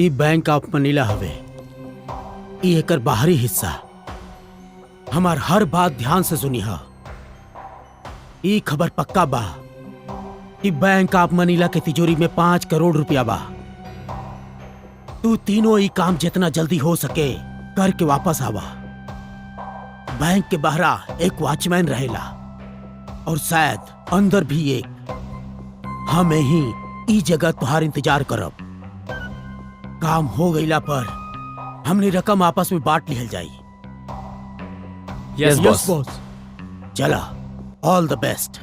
ई bank of Manila हवे। ई एकर बाहरी हिस्सा। हमार हर बात ध्यान से सुनी हा। ई खबर पक्का बा कि बैंक ऑफ मनीला के तिजोरी में 5 करोड़ रुपया बा। तू तीनों ही काम जितना जल्दी हो सके करके वापस आवा। बैंक के बाहरा एक वॉचमैन रहेला और शायद अंदर भी एक। हमें ही ई जगह तुहार इंतजार करब। काम हो गईला पर हमने रकम आपस में बांट लिहल जाई। Yes boss. चला, ऑल द बेस्ट।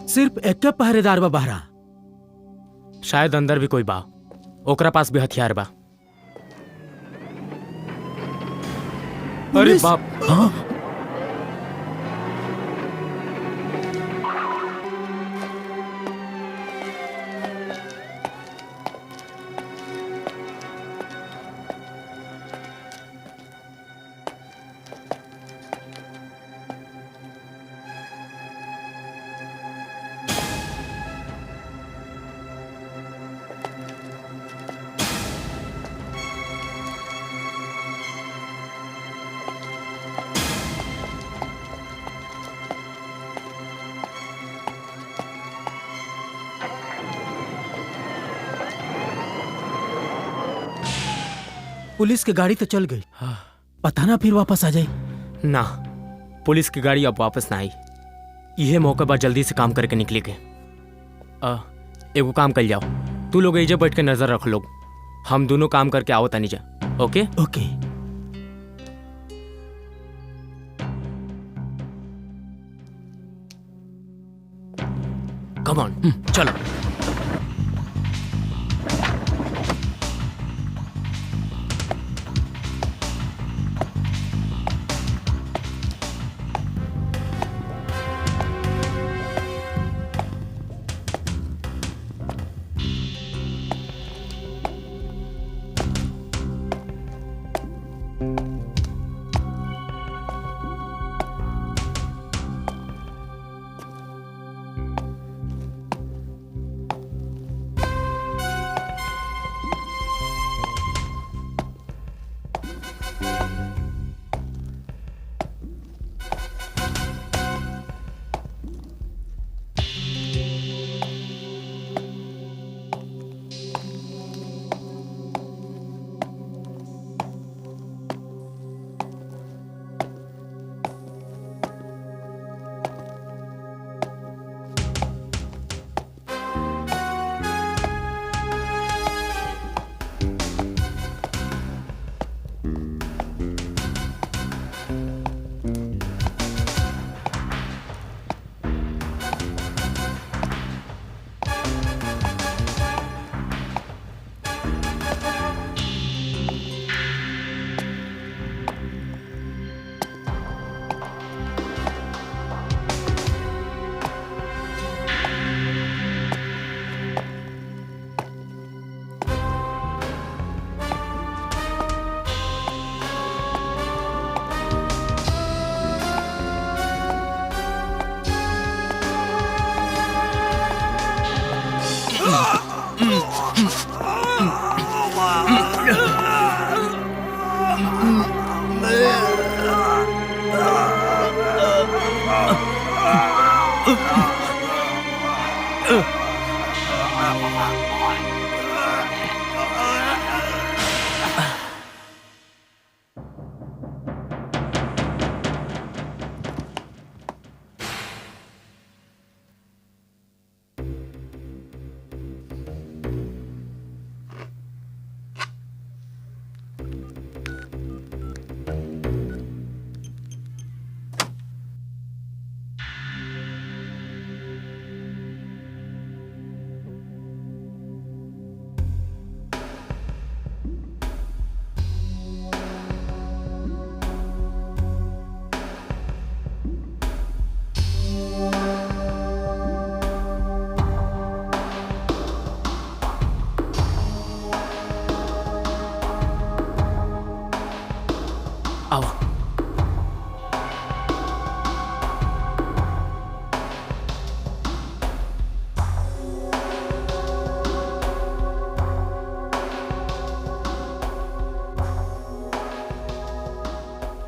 सिर्फ एक पहरेदार बा बहरा। शायद अंदर भी कोई बा। ओकरा पास भी हथियार बा। अरे बाप। हाँ? पुलिस की गाड़ी तो चल गई। पता ना फिर वापस आ जाए। ना, पुलिस की गाड़ी अब वापस ना आई। यह मौका बा जल्दी से काम करके निकले के। एगो काम कर जाओ, तू लोग एजे बैठ के नजर रख लो। हम दोनों काम करके आओ तनी जा। ओके ओके। कम ऑन, चलो।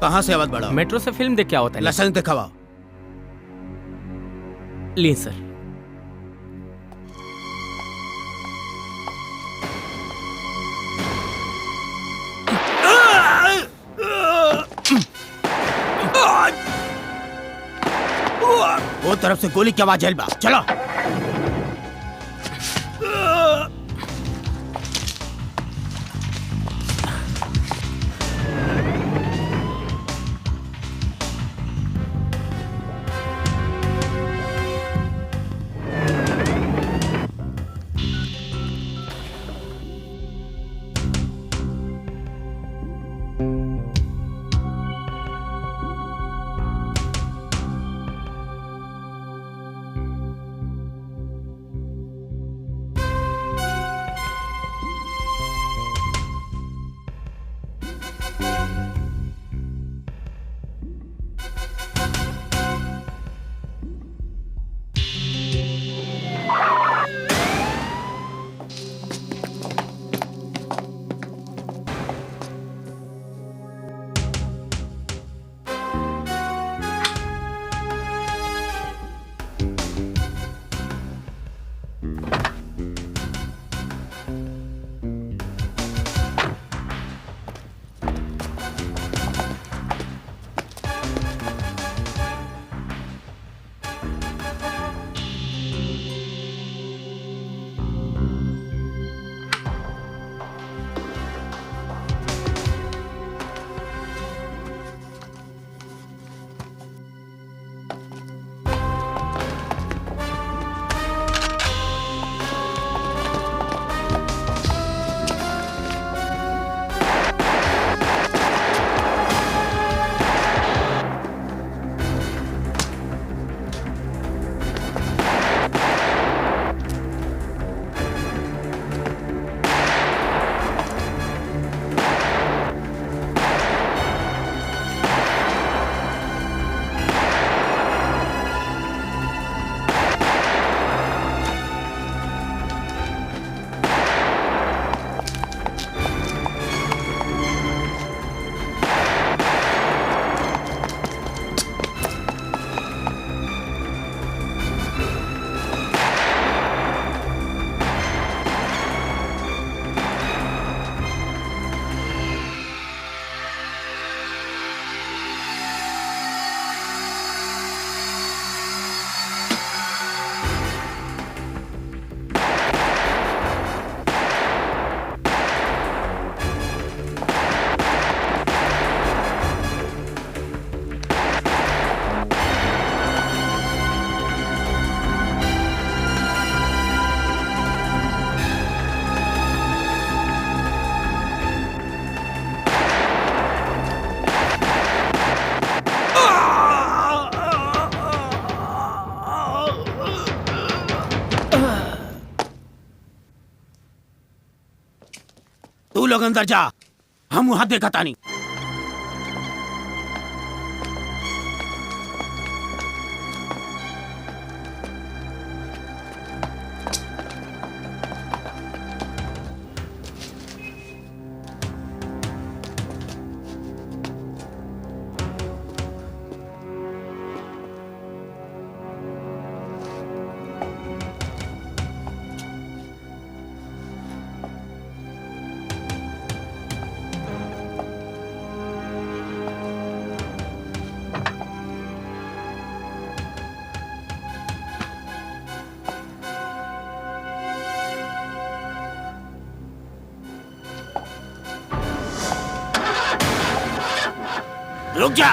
कहाँ से आवत बड़ा? मेट्रो से फिल्म देख के आवत है। लाइसेंस दिखावा। ली सर। वो तरफ से गोली की आवाज है बा। चलो। तू लोग अंदर जा, हम वहां देखा तानी। रुक जा।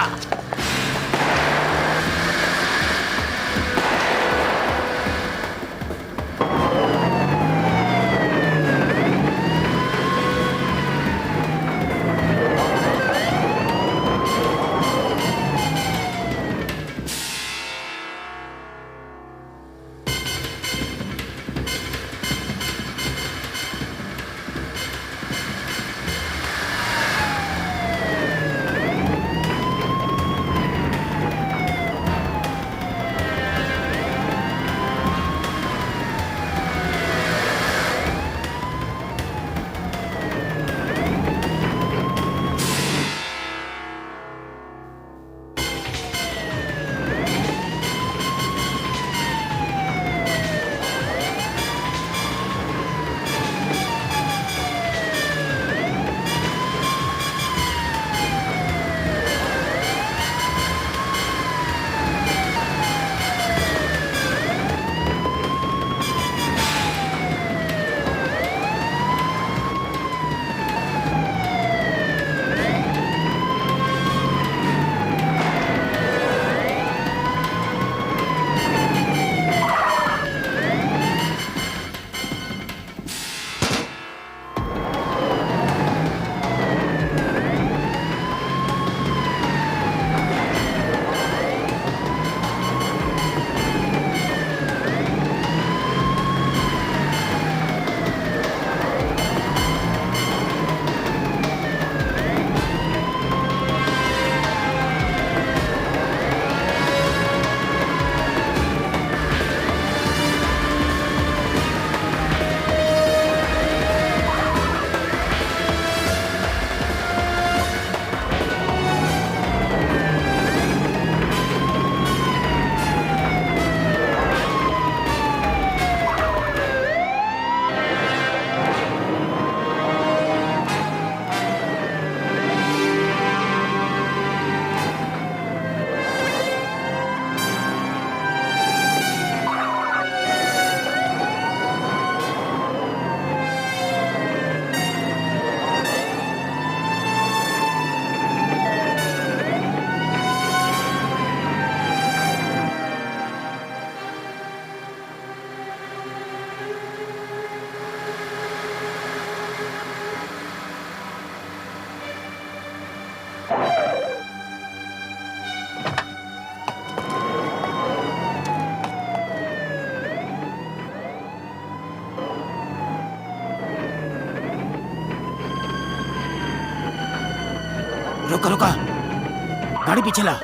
रुका रुका, गाड़ी पीछे ला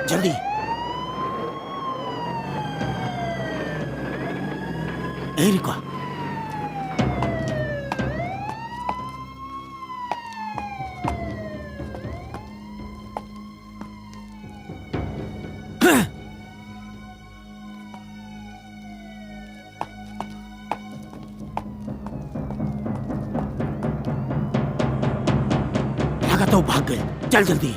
जल्दी। ए रुका। लगा तो भाग गए, चल जल्दी।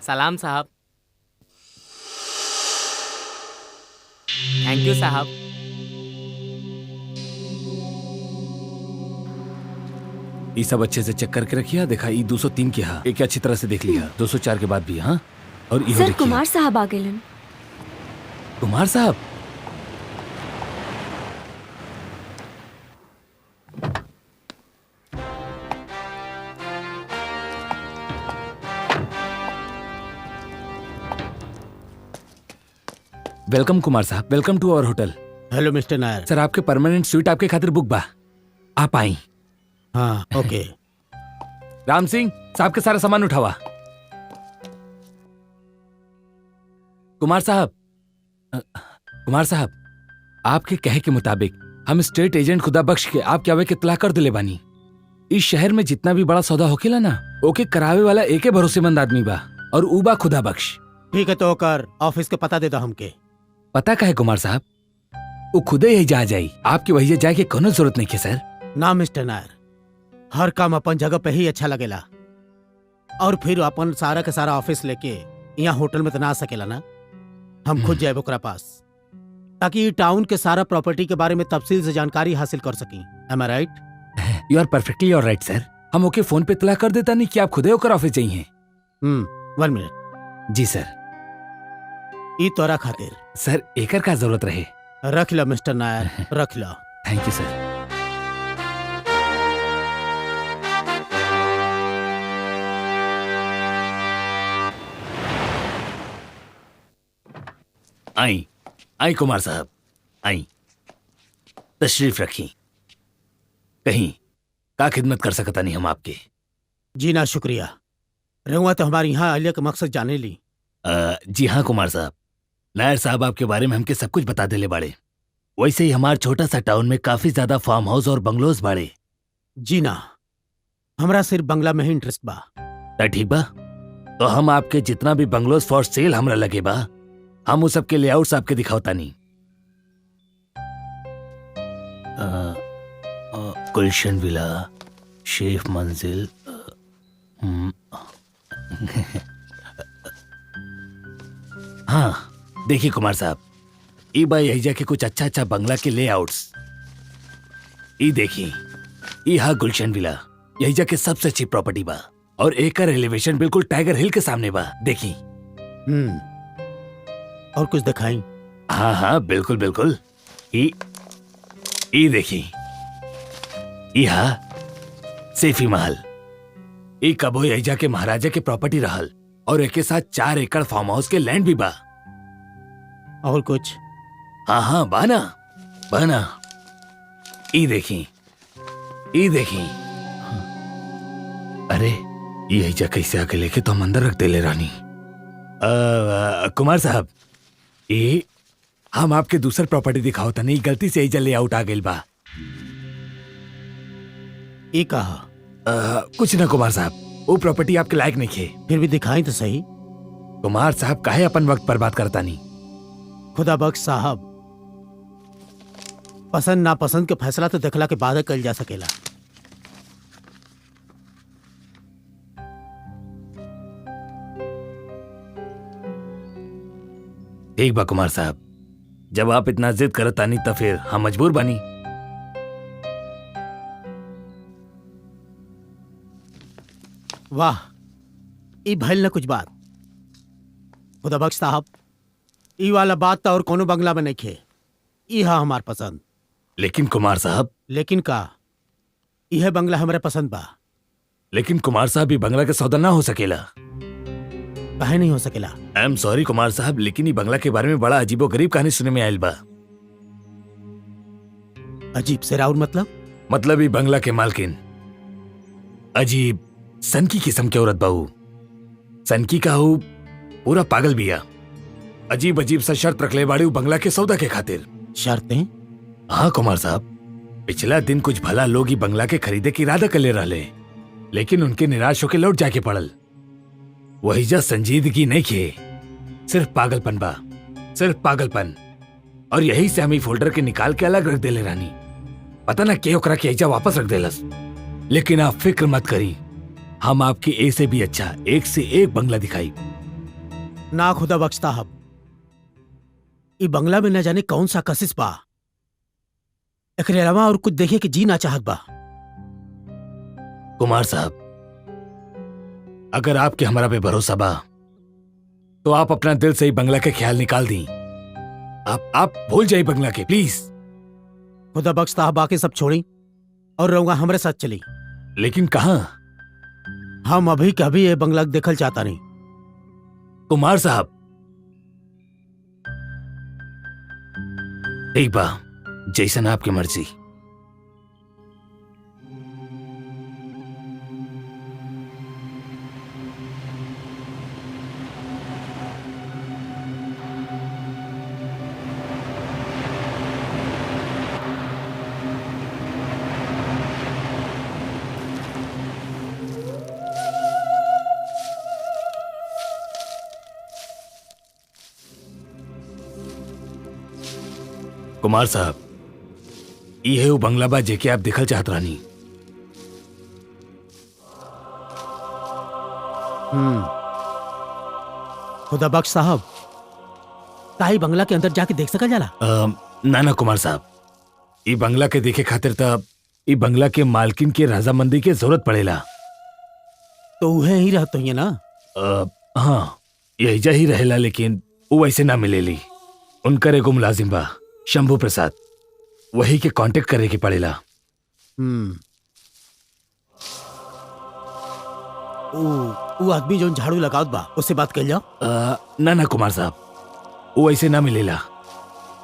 सलाम साहब। थैंक यू साहब। ये सब अच्छे से चेक करके रखिए। देखा ये 203 की है, एक अच्छी तरह से देख लिया। 204 के बाद भी। हाँ, और इहो सर देखिए। कुमार साहब आ गेलन। कुमार साहब? वेलकम कुमार साहब, welcome to our hotel. Hello mister Nair. Sir आपके परमानेंट स्वीट आपके खातिर बुक बा, आप आई। हाँ ओके। राम सिंह साहब के सारा सामान उठावा। कुमार साहब, कुमार साहब, आपके कहे के मुताबिक हम स्टेट एजेंट खुदा बख्श के आपके आवे के इत्तला कर दिले बानी। इस शहर में जितना भी बड़ा सौदा होकेला ना, ओके करावे वाला एके भरोसेमंद आदमी बा, और ऊ बा खुदा बख्श। ठीक है तो कर ऑफिस के पता दे दो हमके। पता का है कुमार साहब? वो खुदे यही जा जाई, आपके वही जाए के कोनो जरूरत नहीं है सर। ना मिस्टर नायर, हर काम अपन जगह पे ही अच्छा लगेला, और फिर अपन सारा के सारा ऑफिस लेके यहाँ होटल में तो ना आ सकेला ना। हम खुद जाए ओकरा पास, ताकि ये टाउन के सारा प्रॉपर्टी के बारे में तफसील से जानकारी हासिल कर सकी। Am I right? You are perfectly alright sir. हम ओके फोन पे इत्तला कर देता नहीं कि आप खुदे होकर ऑफिस चाहिए। 1 मिनट। जी सर। ई तोरा खातिर सर एकर का जरूरत रहे। रख लो मिस्टर नायर, रख लो। थैंक यू सर। आई आई कुमार साहब, आई, तशरीफ रखी। कहीं का खिदमत कर सकता नहीं हम आपके? जी ना शुक्रिया, रहुआ तो हमारे यहाँ आलिया का मकसद जाने ली। जी हाँ कुमार साहब, नायर साहब आपके बारे में हमके सब कुछ बता देले बाड़े। वैसे ही हमार छोटा सा टाउन में काफी ज्यादा फार्म हाउस और बंगलोज बाड़े। जी ना, हमरा सिर्फ बंगला में ही इंटरेस्ट बा। ठीक बा, तो हम आपके जितना भी बंगलोज फॉर सेल हमरा लगे बा, हम उस सबके लेआउट्स आपके दिखावता नहीं। गुलशन विला, शेफ मंजिल, हाँ देखिए कुमार साहब, ई बा यही जाके कुछ अच्छा अच्छा बंगला के लेआउट्स। ई देखिए, ई हा गुलशन विला, यही जाके सबसे अच्छी प्रॉपर्टी बा, और एक का एलिवेशन बिल्कुल टाइगर हिल के सामने बा। देखी। और कुछ दिखाई? हाँ हाँ बिल्कुल बिल्कुल। ई देखी, ई हा सेफी महल। ई कबो यही जाके महाराजा के प्रॉपर्टी रहल, और एक के साथ 4 एकड़ फार्म हाउस के लैंड भी बा। और कुछ? हाँ हाँ बाना बाना। ई देखी, ई देखी। अरे यही जा कैसे आके लेके तो हम अंदर रख दे ले रानी। कुमार साहब, ये हम आपके दूसर प्रॉपर्टी दिखाओ था, नहीं गलती से यही लेआउट आ गई बा। ये कहा? कुछ ना कुमार साहब, वो प्रॉपर्टी आपके लायक नहीं है। फिर भी दिखाई तो सही। कुमार साहब काहे अपन वक्त बर्बाद करता नहीं। खुदा बख्श साहब, पसंद नापसंद के फैसला तो देखला के बाद कल जा सकेला। ठीक बा कुमार साहब, जब आप इतना जिद करत तानी तो फिर हम मजबूर बानी। वाह, ई भइल न कुछ बात। खुदा बख्श साहब, ई वाला बात तो और कोनो बंगला में नहीं खे। ई हा हमार पसंद। लेकिन कुमार साहब, लेकिन का, यह बंगला हमरे पसंद बा। लेकिन कुमार साहब ये बंगला के सौदा ना हो सकेला। काहे नहीं हो सकेला? आई एम सॉरी कुमार साहब, लेकिन ये बंगला के बारे में बड़ा अजीबो गरीब कहानी सुने में आयल बा। अजीब से राउर मतलब ये बंगला के मालकिन अजीब सनकी किस्म के औरत बाऊ। सनकी का हो पूरा पागल बिया। अजीब अजीब सा शर्त रखले बाड़ी बंगला के सौदा के खातिर। शर्तें? हाँ कुमार साहब, पिछला दिन कुछ भला लोग ही बंगला के खरीदे की इरादा कर ले रहे, लेकिन उनके निराश होके लौट जाके पड़ल। वही जा संजीदगी नहीं खे, सिर्फ पागलपन बा, सिर्फ पागलपन। और यही से हम ई फोल्डर के निकाल के अलग रख देले रानी। पता ना के ओकरा के ऐजा वापस रख देलस। लेकिन आप फिक्र मत करी, हम आपके एक से भी अच्छा, एक से एक बंगला दिखाई। ना खुदा बख्श साहब, ई बंगला में न जाने कौन सा कशिश बा। एकरे अलावा और कुछ देखे कि जी ना चाहत बा। कुमार साहब, अगर आपके हमारा पे भरोसा बा तो आप अपना दिल से ही बंगला के ख्याल निकाल दी। आप भूल जाइए बंगला के, प्लीज। खुदा बख्श साहब, बाकी सब छोड़ी और रहूंगा हमारे साथ चली। लेकिन कहां? हम अभी कभी ये बंगला देखल चाहता नहीं। कुमार साहब, एक बा, जैसन आपकी मर्जी। कुमार साहब, ये वो बंगला बा जेके आप दिखल चाहत रानी। खुदा बख्श साहब, ताई बंगला के अंदर जाके देख सकल जाला? ना कुमार साहब, ये बंगला के देखे खातिर तब ये बंगला के मालकिन के रजामंदी के जरूरत पड़ेला। तो वह ही रहते हैं ना? हाँ, यही जा ही रहेला, लेकिन वो वैसे ना मिलेली। उनकर एगो मुलाजिम बा, शंभू प्रसाद, वही के कांटेक्ट करे के पड़ेला। वो आदमी जो झाड़ू लगावत बा, उससे बात कर जाओ। ना कुमार साहब, वो ऐसे ना मिलेला।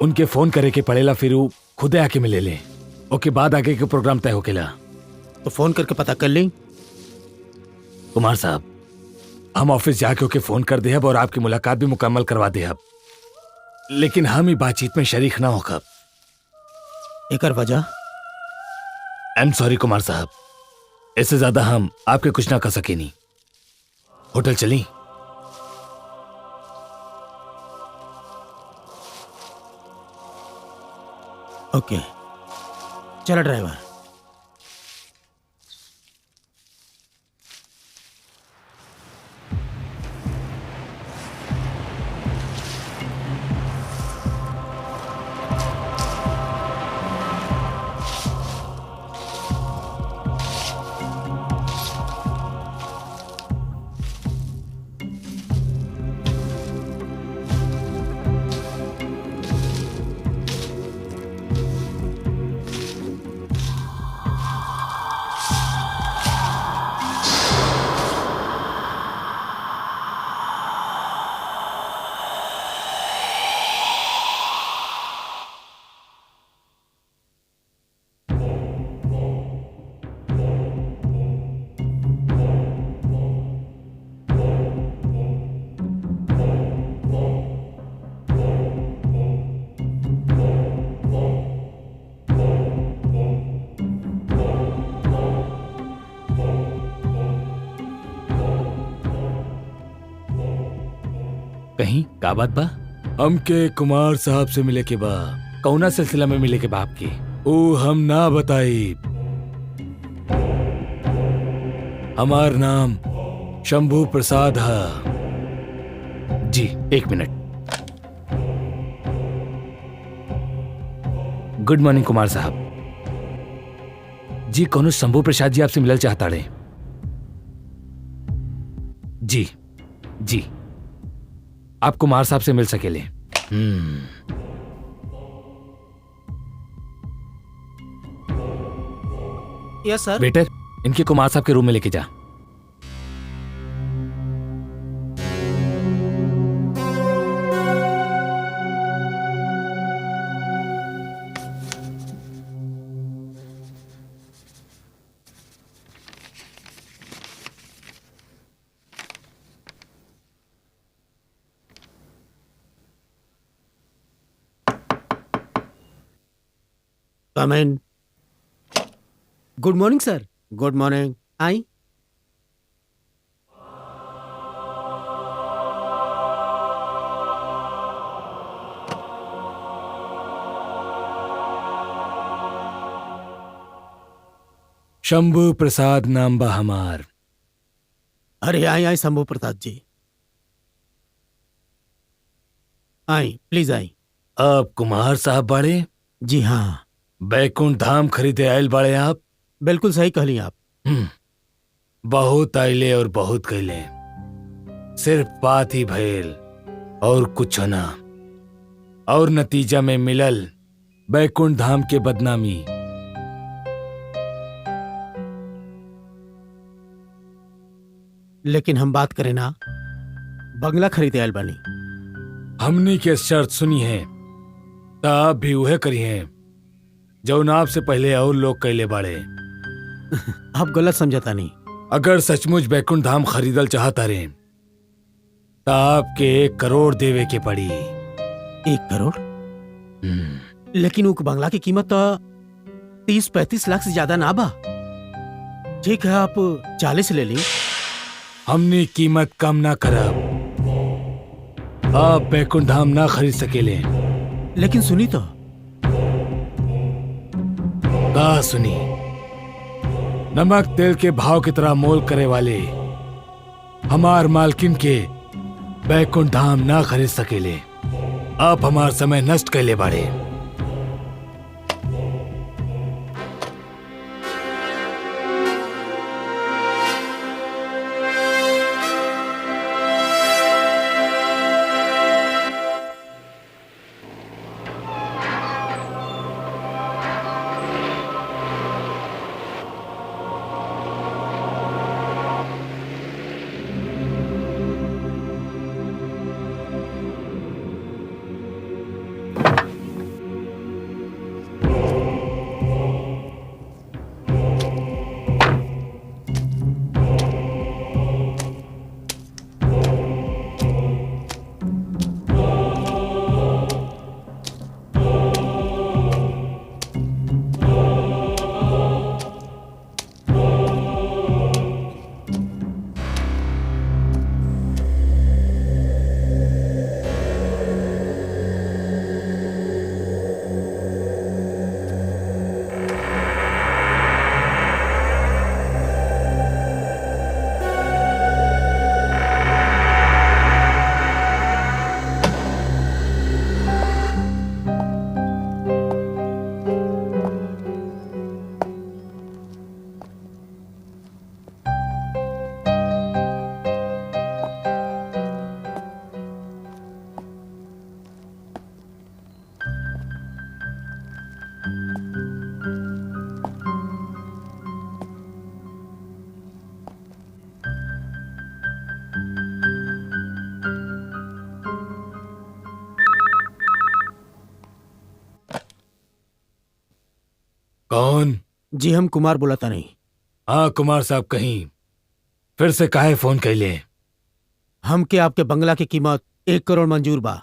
उनके फोन करे के पड़ेला, फिर वो खुदे आके मिले ले। ओके बाद आगे के प्रोग्राम तय होकेला। तो फोन करके पता कर लें। कुमार साहब, हम ऑफिस जाके ओके फोन कर देहब और आपकी मुलाकात भी मुकम्मल करवा देहब, लेकिन हम ही बातचीत में शरीक ना होकर। एकर वजह? आई एम सॉरी कुमार साहब, इससे ज्यादा हम आपके कुछ ना कर सके नहीं। होटल चली? ओके, चलो ड्राइवर। कहीं का बात बा? हमके कुमार साहब से मिले के बा। कौना सिलसिला में मिले के बाप के? ओ हम ना बताई। हमार नाम शंभू प्रसाद है। जी, एक मिनट। गुड मॉर्निंग कुमार साहब जी। कौन शंभू प्रसाद जी आपसे मिलल चाहता रहे? जी जी, आप कुमार साहब से मिल सकेले। यस सर। वेटर, इनके कुमार साहब के रूम में लेके जा। Come in. Good morning sir. Good morning. आई। शंभू प्रसाद नाम बा हमार। अरे आई आई शंभू प्रसाद जी, आई प्लीज आई। अब कुमार साहब बाड़े? जी हाँ, बैकुंठ धाम खरीदे आयल बाड़े आप? बिल्कुल सही कहली आप। बहुत आइले और बहुत कैले, सिर्फ बात ही भइल और कुछ ना, और नतीजा में मिलल बैकुंठ धाम के बदनामी। लेकिन हम बात करें ना, बंगला खरीदे आयल बानी। हमनी के शर्त सुनी है तो आप भी उहे करी हैं जौन आपसे पहले और लोग कैले बाड़े। आप गलत समझता नहीं। अगर सचमुच बैकुंठ धाम खरीदल चाहता रहे तो आपके 1 करोड़ देवे के पड़ी। 1 करोड़? लेकिन उक बंगला की कीमत तो 30-35 लाख से ज्यादा ना बा। ठीक है, आप 40 ले ली। हमने कीमत कम ना करब। आप बैकुंठ धाम ना खरीद सकेले। लेकिन सुनी तो। का सुनी? नमक तेल के भाव की तरह मोल करे वाले हमार मालकिन के बैकुंठ धाम ना खरीद सकेले। आप हमार समय नष्ट कैले बाड़े। कौन? जी हम कुमार बोलता नहीं। हाँ कुमार साहब, कहीं फिर से काहे फोन कैले? हम के आपके बंगला की कीमत 1 करोड़ मंजूर बा।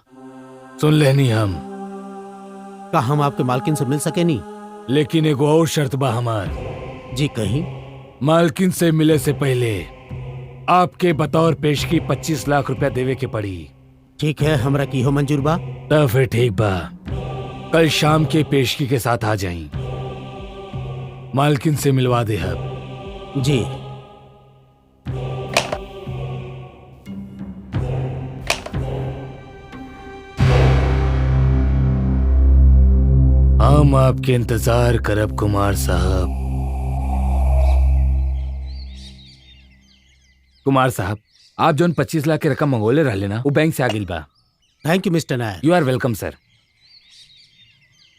सुन लेनी हम। का हम आपके मालकिन से मिल सके नहीं? लेकिन एगो और शर्त बा हमार। जी कहीं? मालकिन से मिले से पहले आपके बतौर पेशगी 25 लाख रुपया देवे के पड़ी। ठीक है, हमरा की हो मंजूर बा। तब फिर ठीक बा, कल शाम के पेशगी के साथ आ जाई। मालकिन से मिलवा दे अब। जी। हाँ हम आपके इंतजार करब कुमार साहब। कुमार साहब, आप जोन 25 लाख की रकम मंगोले रहले ना, वो बैंक से आ गई बा। Thank you mister Nair. You are welcome sir.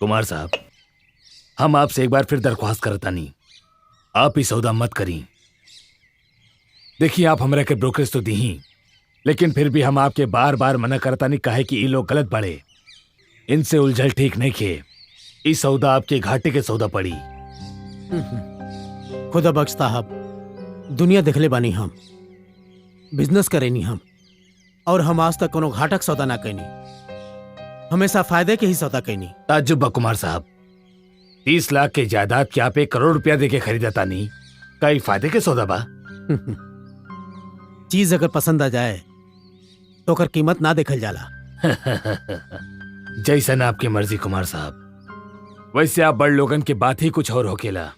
Kumar साहब, हम आपसे एक बार फिर दरख्वास्त करता नहीं, आप ही सौदा मत करी। देखिए, आप हमरा के ब्रोकरेज तो दी ही, लेकिन फिर भी हम आपके बार बार मना करता नहीं, काहे कि ये लोग गलत पड़े, इनसे उलझल ठीक नहीं खे। इस सौदा आपके घाटे के सौदा पड़ी। खुदा बख्श साहब, दुनिया देखले बानी हम, बिजनेस करेनी हम, और हम आज तक कोनो घाटक सौदा ना कैनी, हमेशा फायदे के ही सौदा कैनी। ताज्जुब बा कुमार साहब, 30 लाख के जायदाद के आप 1 करोड़ रुपया देके खरीदता नहीं, कई फायदे के सौदा बा। चीज अगर पसंद आ जाए तो ओकर कीमत ना देखल जाला। जैसन आपकी मर्जी कुमार साहब, वैसे आप बड़ लोगन के बात ही कुछ और होकेला।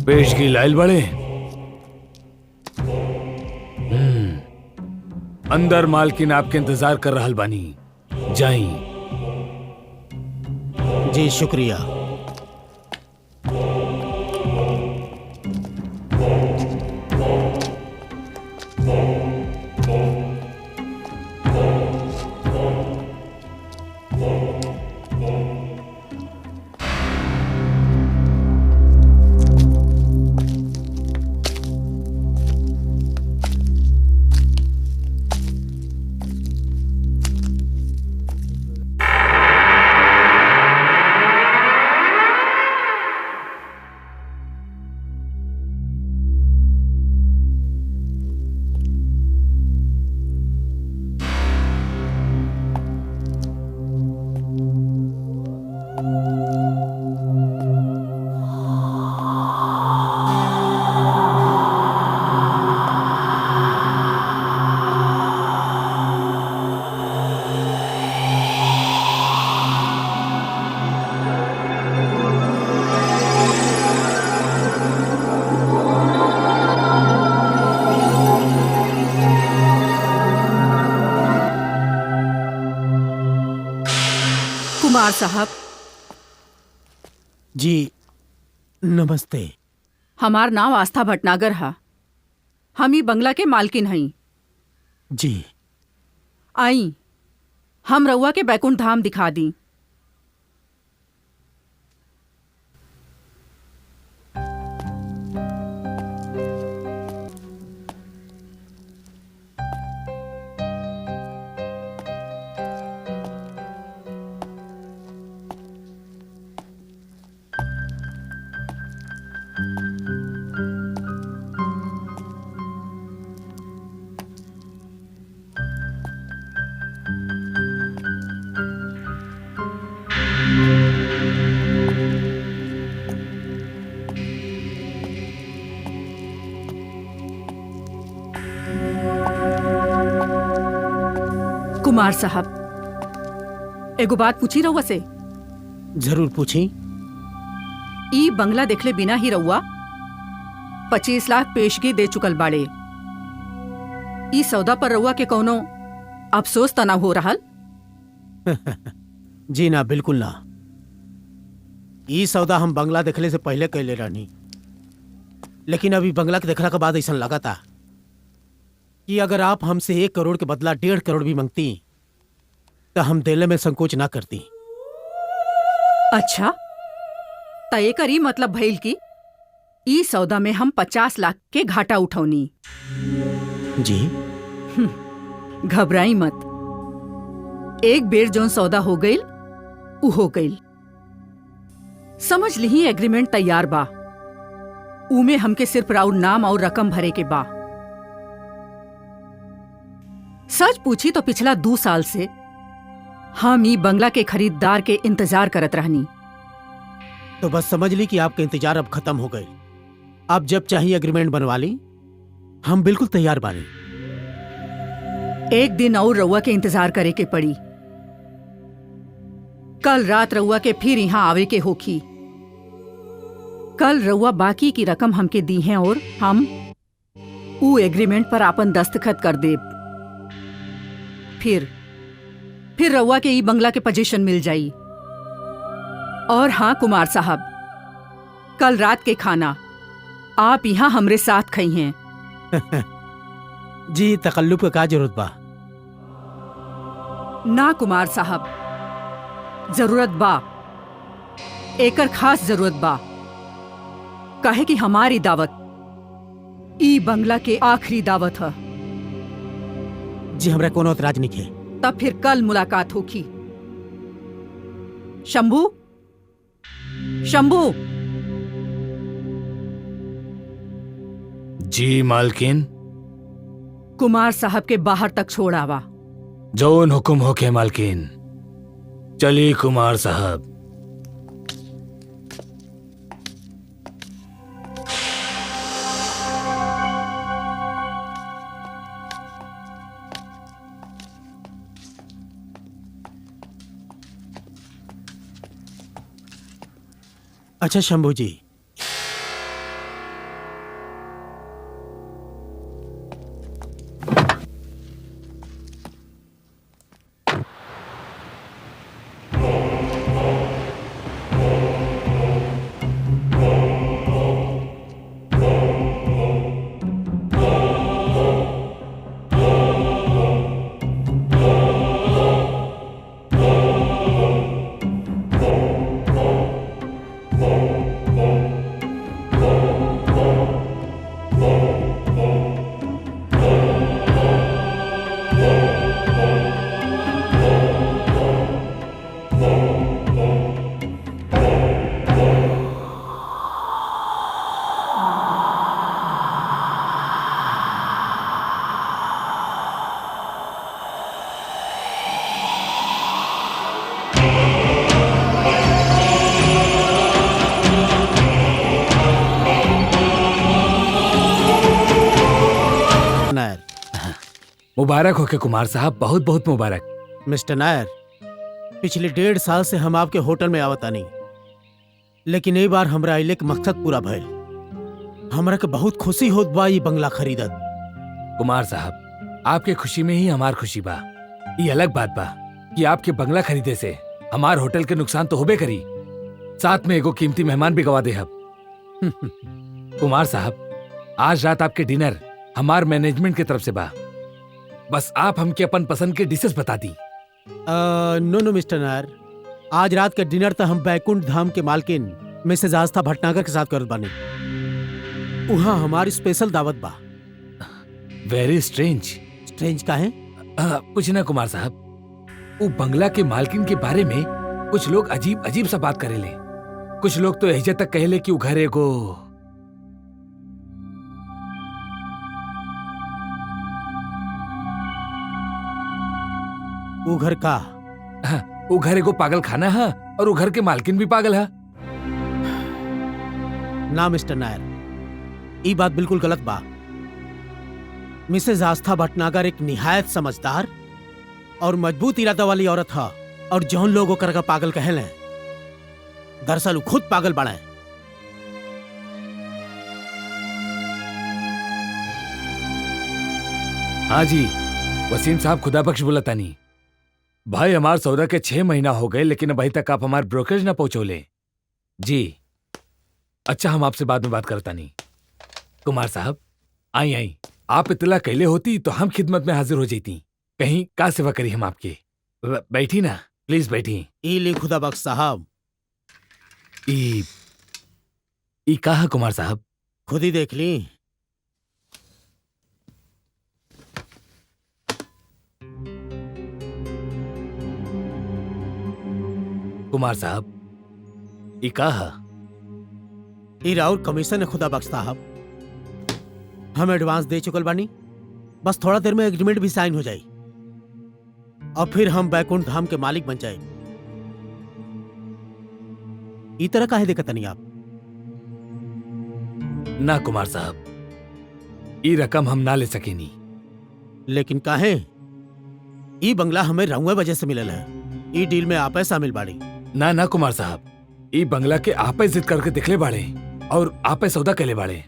पेश की लाइल बड़े। अंदर मालकिन आपके इंतजार कर रहल बानी, जाई। जी शुक्रिया। कुमार साहब, जी नमस्ते। हमार नाम आस्था भटनागर है, हम ही बंगला के मालकिन हई। जी आई, हम रउआ के बैकुंठ धाम दिखा दी। कुमार साहब, एगो बात पूछी रउआ से। जरूर पूछी। ई बंगला देखले बिना ही रउआ 25 लाख पेशगी दे चुकल बाड़े। ई सौदा पर रउआ के कौनो अफसोस तना हो रहल? जी ना, बिल्कुल ना। ई सौदा हम बंगला देखले से पहले कैले रहनी, लेकिन अभी बंगला के देखला के बाद ऐसा लगा था कि अगर आप हमसे 1 करोड़ के बदला 1.5 करोड़ भी मांगती तो हम देने में संकोच ना करती। अच्छा, तय करी मतलब भइल की ई सौदा में हम 50 लाख के घाटा उठौनी। जी घबराई मत, एक बेर जोन सौदा हो गईल उ हो गईल। समझ ली एग्रीमेंट तैयार बा। उमे हमके सिर्फ राउर नाम और रकम भरे के बा। सच पूछी तो पिछला 2 साल से हम ई बंगला के खरीदार के इंतजार करत रहनी। तो बस समझ ली कि आपका इंतजार अब खत्म हो गई। आप जब चाहिए एग्रीमेंट बनवा ली, हम बिल्कुल तैयार बानी। एक दिन और रउआ के इंतजार करे के पड़ी। कल रात रउआ के फिर यहाँ आवे के होखी। कल रउआ बाकी की रकम हमके दी है और हम ऊ एग्रीमेंट पर आपन दस्तखत कर देब। फिर रउआ के ई बंगला के पोजीशन मिल जाई। और हाँ कुमार साहब, कल रात के खाना आप यहाँ हमरे साथ खई हैं। जी, तकल्लुफ का जरूरत बा? ना कुमार साहब, जरूरत बा। एकर खास जरूरत बा। काहे कि हमारी दावत ई बंगला के आखिरी दावत है। जी, हमरा कोनो एतराज नहीं है। तब फिर कल मुलाकात होगी। शंभू, शंभू। जी मालकिन। कुमार साहब के बाहर तक छोड़ आवा। जौन हुक्म होके मालकिन। चलिए कुमार साहब। अच्छा शंभू जी, मुबारक हो के कुमार साहब, बहुत बहुत मुबारक। मिस्टर नायर, पिछले 1.5 साल से हम आपके होटल में आवता नहीं, लेकिन एक बार हमरा आइले के मकसद पूरा भइल। हमरा के बहुत खुशी होत बा ये बंगला खरीदत। कुमार साहब, आपके खुशी में ही हमार खुशी बा। ये अलग बात बा कि आपके बंगला खरीदे से हमार होटल के नुकसान तो होबे करी, साथ में एगो कीमती मेहमान भी गवा दे हम। कुमार साहब, आज रात आपके डिनर हमार मैनेजमेंट की तरफ से बा। बस आप हमके अपन पसंद के डिशेस बता दी। नो मिस्टर नायर, आज रात का डिनर तो हम बैकुंठ धाम के मालकिन मिसेज आस्था भटनागर के साथ करत बानी। वहाँ हमारी स्पेशल दावत बा। Very strange. स्ट्रेंज का है? कुछ ना कुमार साहब, वो बंगला के मालकिन के बारे में कुछ लोग अजीब अजीब सा बात करेले। कुछ लोग तो एहिजे तक कहेले कि वो घर एगो वो घर का वो घर एगो पागल खाना है और वो घर के मालकिन भी पागल है। ना मिस्टर नायर, ये बात बिल्कुल गलत बा। मिसेज आस्था भटनागर एक निहायत समझदार और मजबूत इरादा वाली औरत है, और जौन लोग ओकर का पागल कहले दरअसल वो खुद पागल बना है। हाँ जी, वसीम साहब खुदा बख्श बोलता नहीं। भाई, हमार सौदा के 6 महीना हो गए, लेकिन अभी तक आप हमारे ब्रोकरेज ना पहुंचोले। जी अच्छा, हम आपसे बाद में बात करता नहीं। कुमार साहब, आई आई, आप इतला कैले होती तो हम खिदमत में हाजिर हो जाती। कहीं का सेवा करी हम आपके। बैठी ना, प्लीज बैठी। ई खुदा बख्श साहब। ई कहा कुमार साहब? खुद ही देख ली। कुमार साहब, ई कहा ई राउर कमीशन है खुदा बख्श साहब। हम एडवांस दे चुकल बानी, बस थोड़ा देर में एग्रीमेंट भी साइन हो जाई और फिर हम बैकुंठ धाम के मालिक बन जाए। ई तरह काहे देखत नहीं आप? ना कुमार साहब, ई रकम हम ना ले सकेनी। लेकिन काहे? ई बंगला हमें रहुए वजह से मिलल है। ई डील में आप शामिल बाड़ी। ना ना कुमार साहब, ई बंगला के आपे जिद करके दिखले बाड़े और आपे सौदा कैले बाड़े।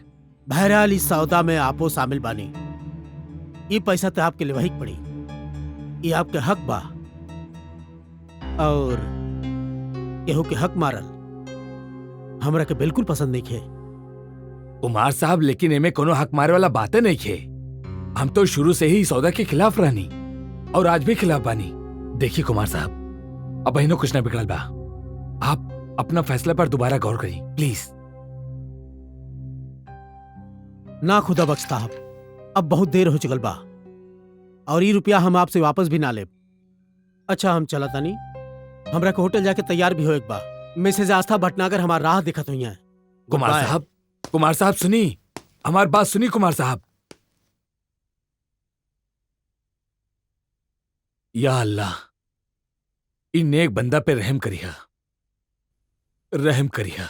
बहरहाल इस सौदा में आपो शामिल बानी। ये पैसा तो आपके लिए वही पड़ी, ये आपके हक बा और केहू के हक मारल हमरा के बिल्कुल पसंद नहीं खे। कुमार साहब, लेकिन एमे कोनो हक मारे वाला बातें नहीं खे। हम तो शुरू से ही सौदा के खिलाफ रहनी और आज भी खिलाफ बानी। देखिए कुमार साहब, अब बहनों कुछ ना बिगड़ल बा। आप अपना फैसला पर दोबारा गौर करिए प्लीज। ना खुदा बख्श साहब, अब बहुत देर हो चुकल बा और ये रुपया हम आपसे वापस भी ना ले। अच्छा हम चला तानी, हमरा के होटल जाके तैयार भी हो एक बा। मिसेज आस्था भटनागर हमार राह दिखत हुई हैं। कुमार साहब सुनी, हमारी बात सुनी कुमार साहब। या अल्लाह, इन नेक बंदा पे रहम करिया, रहम करिया।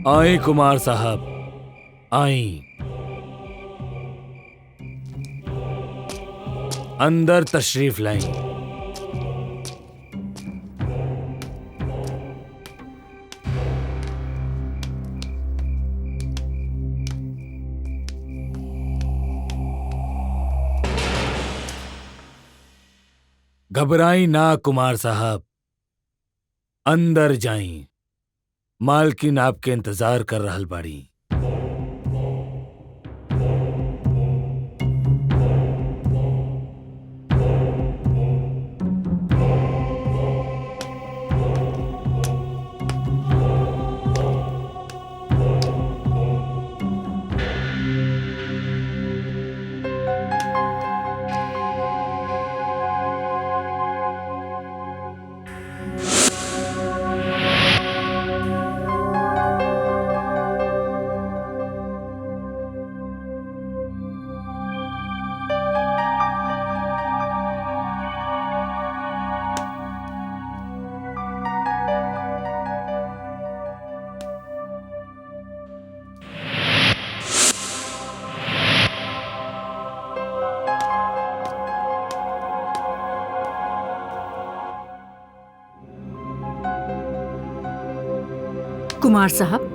आई कुमार साहब, आई अंदर तशरीफ लाएं। घबराई ना कुमार साहब, अंदर जाई। मालकिन आपके इंतजार कर रहल बाड़ी। कुमार साहब,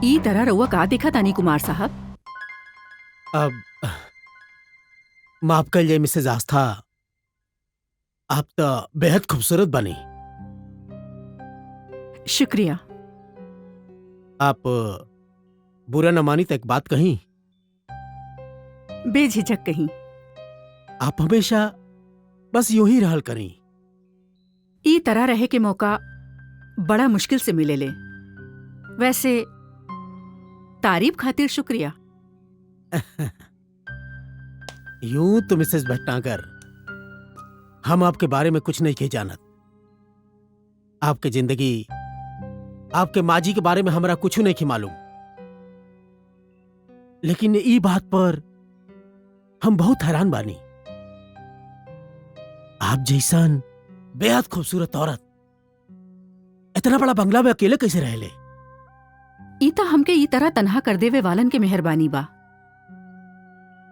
ई तरह रउआ का देखा तानी कुमार साहब? अब माफ कर लिए मिसेज आस्था, आप तो बेहद खूबसूरत बनी। शुक्रिया। आप बुरा न मानी तो एक बात कही, बेझिझक कहीं। आप हमेशा बस यूं ही रहल करी। ई तरह रहे के मौका बड़ा मुश्किल से मिले ले। वैसे तारीफ खातिर शुक्रिया। यूं तो मिसेस भटनागर, हम आपके बारे में कुछ नहीं कह जानत। आपके जिंदगी, आपके माजी के बारे में हमरा कुछ नहीं की मालूम, लेकिन ई बात पर हम बहुत हैरान बानी। आप जैसन बेहद खूबसूरत औरत इतना बड़ा बंगला में अकेले कैसे रह ले? ई तो हमके ई तरह तन्हा कर देवे वालन के मेहरबानी बा।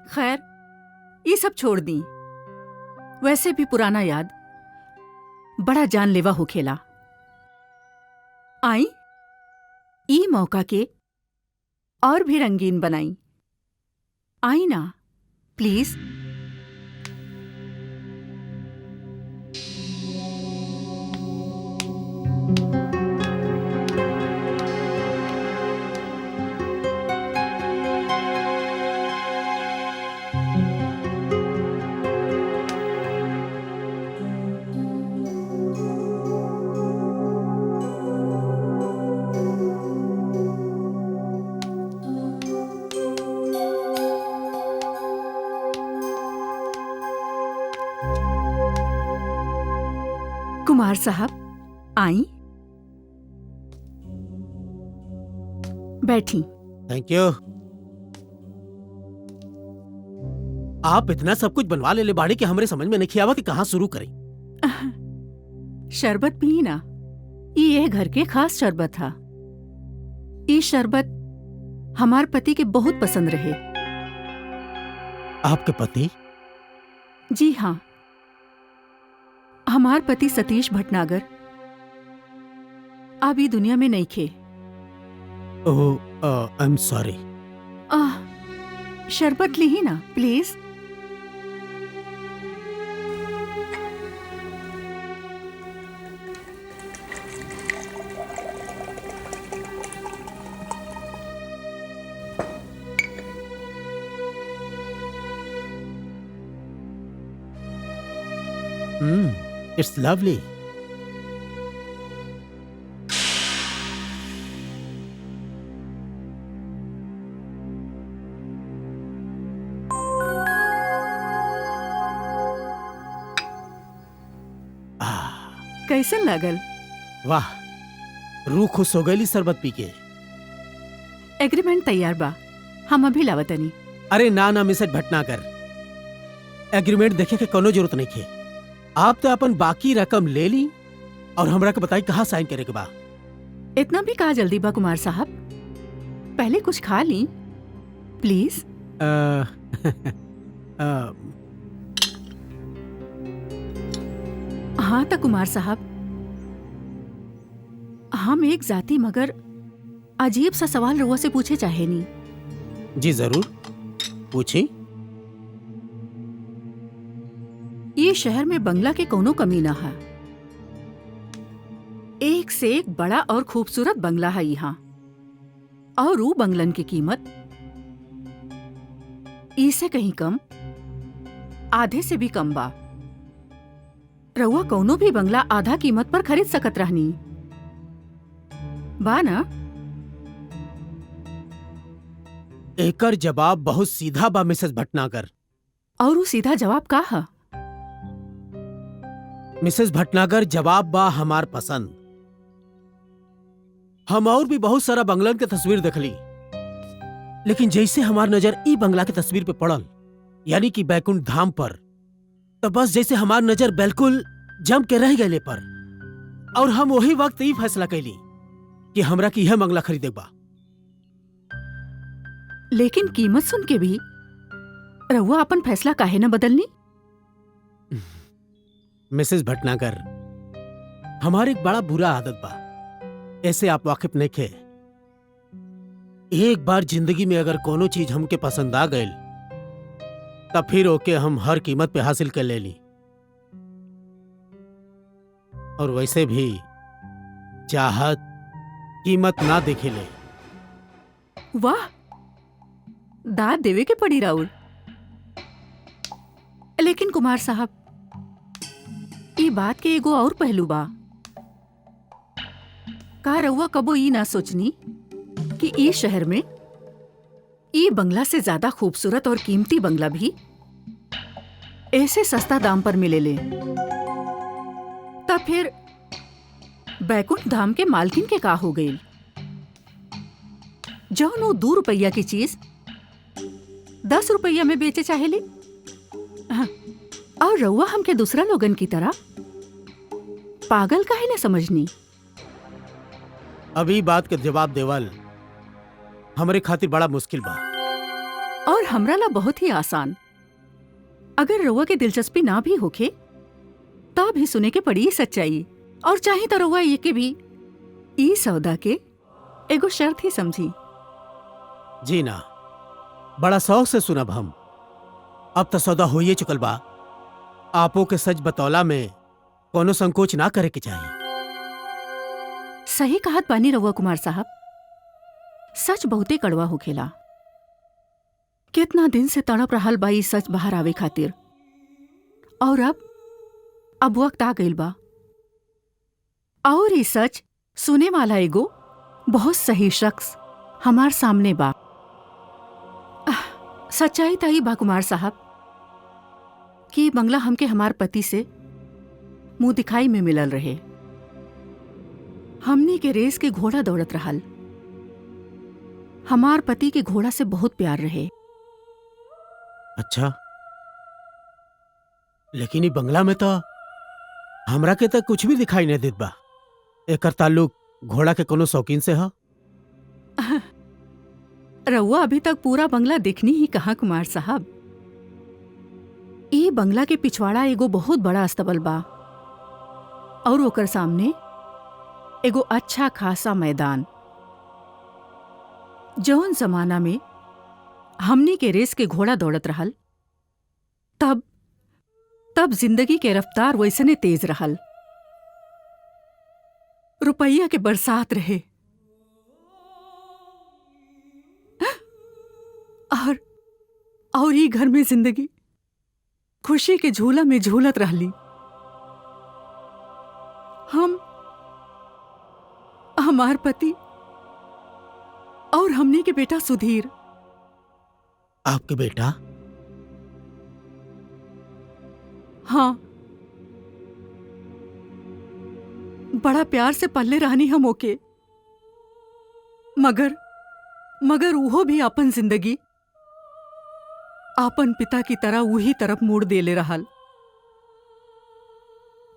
खैर, ये सब छोड़ दी। वैसे भी पुराना याद बड़ा जानलेवा हो खेला। आई ई मौका के और भी रंगीन बनाई। आई ना प्लीज। कुमार साहब, आई बैठी। Thank you. आप इतना सब कुछ बनवा ले बाड़ी कि हमरे समझ में नहीं आवा कि कहाँ शुरू करें। शरबत पी ना, ये घर के खास शरबत था। ये शरबत हमार पति के बहुत पसंद रहे। आपके पति? जी हाँ, हमार पति सतीश भटनागर अब ये दुनिया में नहीं खे। ओह, आई एम सॉरी। शरबत ली ही ना प्लीज। It's lovely. कैसन लागल? वाह, रूह खुश हो गई शरबत पी के। एग्रीमेंट तैयार बा, हम अभी लावतनी। अरे ना ना मिसेस भटनागर, एग्रीमेंट देखे के कोनो जरूरत नहीं थे। आप तो अपन बाकी रकम ले ली और हमरा के बताई कहाँ साइन करे के बा। इतना भी कहा जल्दी बा कुमार साहब? पहले कुछ खा ली प्लीज। हाँ तो कुमार साहब, हम एक जाति मगर अजीब सा सवाल रुआ से पूछे चाहे नहीं। जी जरूर, पूछी। ये शहर में बंगला के कोनो कमी ना है। एक से एक बड़ा और खूबसूरत बंगला है यहाँ, और वो बंगलन की कीमत इससे कहीं कम, आधे से भी कम बा। रउआ कौनो भी बंगला आधा कीमत पर खरीद सकत रहनी बा ना? एकर जवाब बहुत सीधा बा मिसेस भटनागर। और वो सीधा जवाब का है? मिसेस भटनागर, जवाब बा हमार पसंद। हम और भी बहुत सारा बंगलन के तस्वीर देखली, लेकिन जैसे हमार नजर ई बंगला के तस्वीर पे पड़ल, यानी कि बैकुंठ धाम पर, तो बस जैसे हमार नजर बिल्कुल जम के रह गए पर, और हम वही वक्त ही फैसला कैली कि हमरा की यह बंगला खरीदे बा। लेकिन कीमत सुन के भी रउआ अपन फैसला काहे न बदलनी? मिसेस भटनागर, हमारे एक बड़ा बुरा आदत बा, ऐसे आप वाकिफ नहीं थे। एक बार जिंदगी में अगर कोनो चीज हमके पसंद आ गई, तब फिर ओके हम हर कीमत पे हासिल कर ले ली। और वैसे भी चाहत कीमत ना देखे ले। वाह, दाद देवे के पड़ी राउर। लेकिन कुमार साहब, ई बात के एगो और पहलू बा। का रउआ कबो ई ना सोचनी कि ई शहर में ई बंगला से ज्यादा खूबसूरत और कीमती बंगला भी ऐसे सस्ता दाम पर मिलेले? तब फिर बैकुंठ धाम के मालकिन के का हो गई? जौन वो 2 रुपया की चीज 10 रुपया में बेचे चाहेले। हाँ, और रउआ हमके दूसरा लोगन की तरह पागल काहे न समझनी? अभी बात के जवाब देवल हमरे खातिर बड़ा मुश्किल बा। और हमरा ला बहुत ही आसान। अगर रउआ के दिलचस्पी ना भी होखे तब भी सुने के पड़ी सच्चाई। और चाहे तो रउआ ये के भी ई सौदा के एगो शर्त ही समझी। जी ना, बड़ा शौक से सुनब हम। अब तो सौदा होइए चुकल बा। आपो के सच बतौला में कोनो संकोच ना करे के चाहिए। सही कहत बानी रउआ कुमार साहब। सच बहुते कड़वा होखेला। कितना दिन से तड़प रहल बा ई सच बाहर आवे खातिर। और अब वक्त आ गइल बा। और ई सच सुने वाला एगो बहुत सही शख्स हमार सामने बा। सच्चाई ताई बा कुमार साहब कि बंगला हमके हमार पति से मुंह दिखाई में मिलल रहे। हमनी के रेस के घोड़ा दौड़त रहल। हमार पति के घोड़ा से बहुत प्यार रहे। अच्छा, लेकिन ई बंगला में तो हमरा के तक कुछ भी दिखाई नहीं देत बा। एकर ताल्लुक घोड़ा के कोनो शौकीन से ह? रउआ अभी तक पूरा बंगला देखनी ही कहा कुमार साहब। ई बंगला के पिछवाड़ा एगो बहुत बड़ा अस्तबल बा और ओकर सामने एगो अच्छा खासा मैदान। जौन जमाना में हमनी के रेस के घोड़ा दौड़त रहल तब जिंदगी के रफ्तार वैसने तेज रहल। रुपया के बरसात रहे और ई घर में जिंदगी खुशी के झूला में झूलत रहली। हमार पति और हमने के बेटा सुधीर। आपके बेटा? हाँ, बड़ा प्यार से पल्ले रहनी हम ओके। मगर उहो भी अपन जिंदगी आपन पिता की तरह वही तरफ मोड़ देले रहल।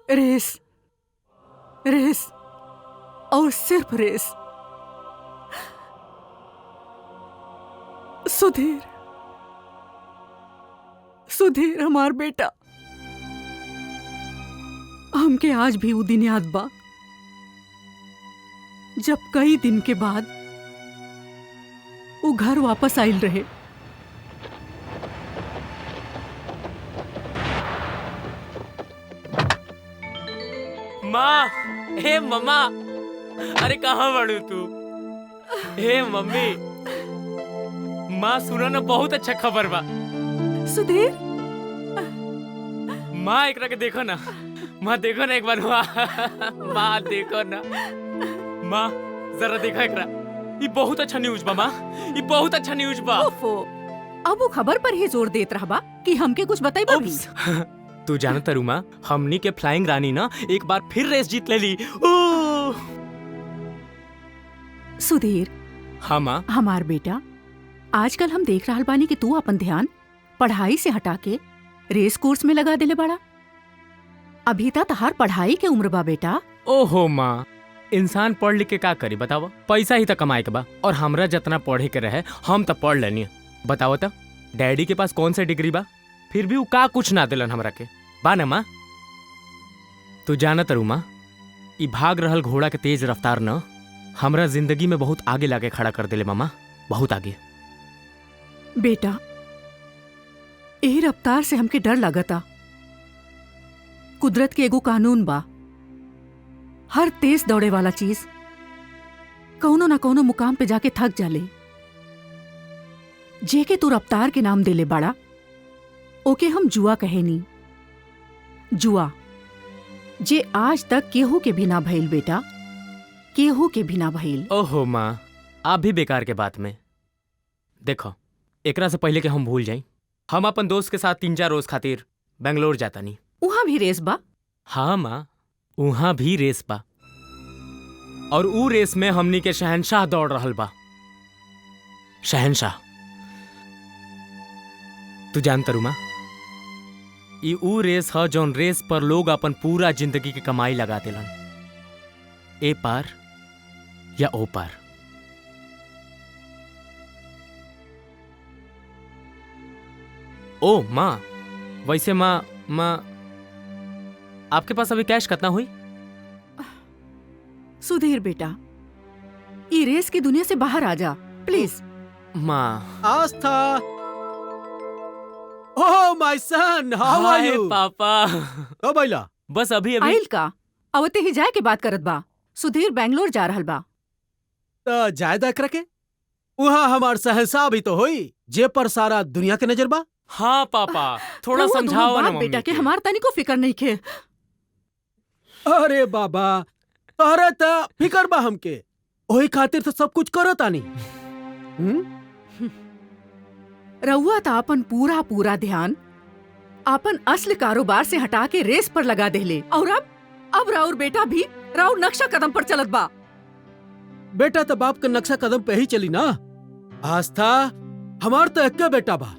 रेस रेस और सिर्फ रेस। सुधीर हमार बेटा। हमके आज भी वो दिन याद बा जब कई दिन के बाद वो घर वापस आइल रहे। माँ, हे मम्मा, अरे कहाँ बड़ू तू? हे मम्मी, माँ सुनो ना, बहुत अच्छा खबर बा। सुधीर, माँ एकरा के देखो ना। माँ देखो ना एक बार। माँ देखो ना। माँ जरा देखा एकरा। ये बहुत अच्छा न्यूज बा माँ, ये बहुत अच्छा न्यूज बा। ओफो, अब वो खबर पर ही जोर देत रहबा कि हमके कुछ बताई भी। तू जानत रू माँ, हमनी के फ्लाइंग रानी ना एक बार फिर रेस जीत लेली। सुधीर। हाँ माँ। हमार बेटा, आजकल हम देख रहल बानी कि तू अपन ध्यान पढ़ाई से हटा के रेस कोर्स में लगा देले बड़ा। अभी तक तहार पढ़ाई के उम्र बा बेटा। ओहो माँ, इंसान पढ़ लिख के का करी बतावा? पैसा ही तो कमाए के बा, और हमरा जितना पढ़े के रहे हम तो पढ़ लेनी। बताओ तो डैडी के पास कौन सा डिग्री बा, फिर भी वो का कुछ ना दिलन हमरा के। बा ना माँ? तू जानत रू माँ, ई भाग रहल घोड़ा के तेज रफ्तार न हमरा जिंदगी में बहुत आगे लाके खड़ा कर दिले मामा, बहुत आगे। बेटा, ए रफ्तार से हमके डर लगता। कुदरत के एगो कानून बा, हर तेज दौड़े वाला चीज कौनो ना कौनो मुकाम पे जाके थक जाले। जे के तू रफ्तार के नाम देले बाड़ा ओके हम जुआ कहेनी। जुआ जे आज तक केहू के भी ना भइल बेटा, केहू के भी ना भइल। ओहो माँ, आप भी बेकार के बात में। देखो, एकरा से पहले कि हम भूल जाई, हम अपन दोस्त के साथ 3-4 रोज खातिर बेंगलोर जाता नहीं। उहाँ भी रेस बा। हाँ माँ, वहां भी रेस बा, और ऊ रेस में हमनी के शहंशाह दौड़ रहल बा। शहंशाह तू जानता रू माँ, ई ऊ रेस ह जौन रेस पर लोग अपन पूरा जिंदगी की कमाई लगा देलन, ए पार या ओ पार। ओ माँ, वैसे माँ आपके पास अभी कैश कितना हुई? सुधीर बेटा, ई रेस की दुनिया से बाहर आ जा प्लीज। माँ। आस्था, oh my son, how R hi you? पापा। ओ बैला, बस अभी आइल का अवते ही जाए के बात करत बा। सुधीर बेंगलोर जा रहल बा। तो जायदा करके वहाँ हमार सहसा भी तो होई, जे पर सारा दुनिया के नजर बा। हाँ पापा, थोड़ा रउआ समझाओ दोनों ना बाप मम्मी बेटा के के। हमार तनिको फिकर नहीं खे। अरे बाबा, तोहरे त फिकर बा हमके, ओही खातिर तो सब कुछ करत आनी। रउआ तो अपन पूरा ध्यान अपन असली कारोबार से हटा के रेस पर लगा देले, और अब राउर बेटा भी राउर नक्शा कदम पर चलत बा। बेटा तो बाप के नक्शा कदम पे ही चली ना। आस्था, हमार तो एक बेटा बा,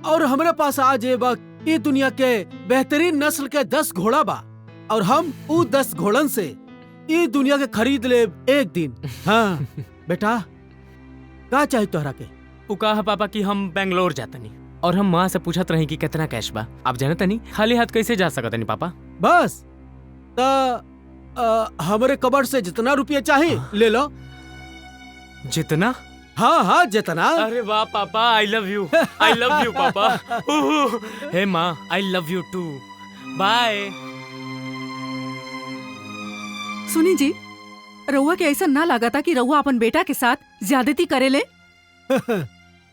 और हमारे पास आज ये बा ये दुनिया के बेहतरीन नस्ल के 10 घोड़ा बा, और हम उ 10 घोड़न से ये दुनिया के खरीद ले एक दिन। हाँ बेटा, का चाहिए तोहरा के? उ कहा पापा कि हम बेंगलोर जाता नहीं, और हम माँ से पूछत रही कि कितना कैश बा। आप जानता नहीं खाली हाथ कैसे जा सकता नहीं पापा। बस हमारे कबर से जितना रुपया चाहिए ले लो। जितना? हाँ हाँ जितना। अरे वाह पापा, I love you, I love you पापा। हे माँ, I love you too, bye. सुनी जी, रउआ के ऐसा ना लगा था कि रउआ अपन बेटा के साथ ज्यादती करेले।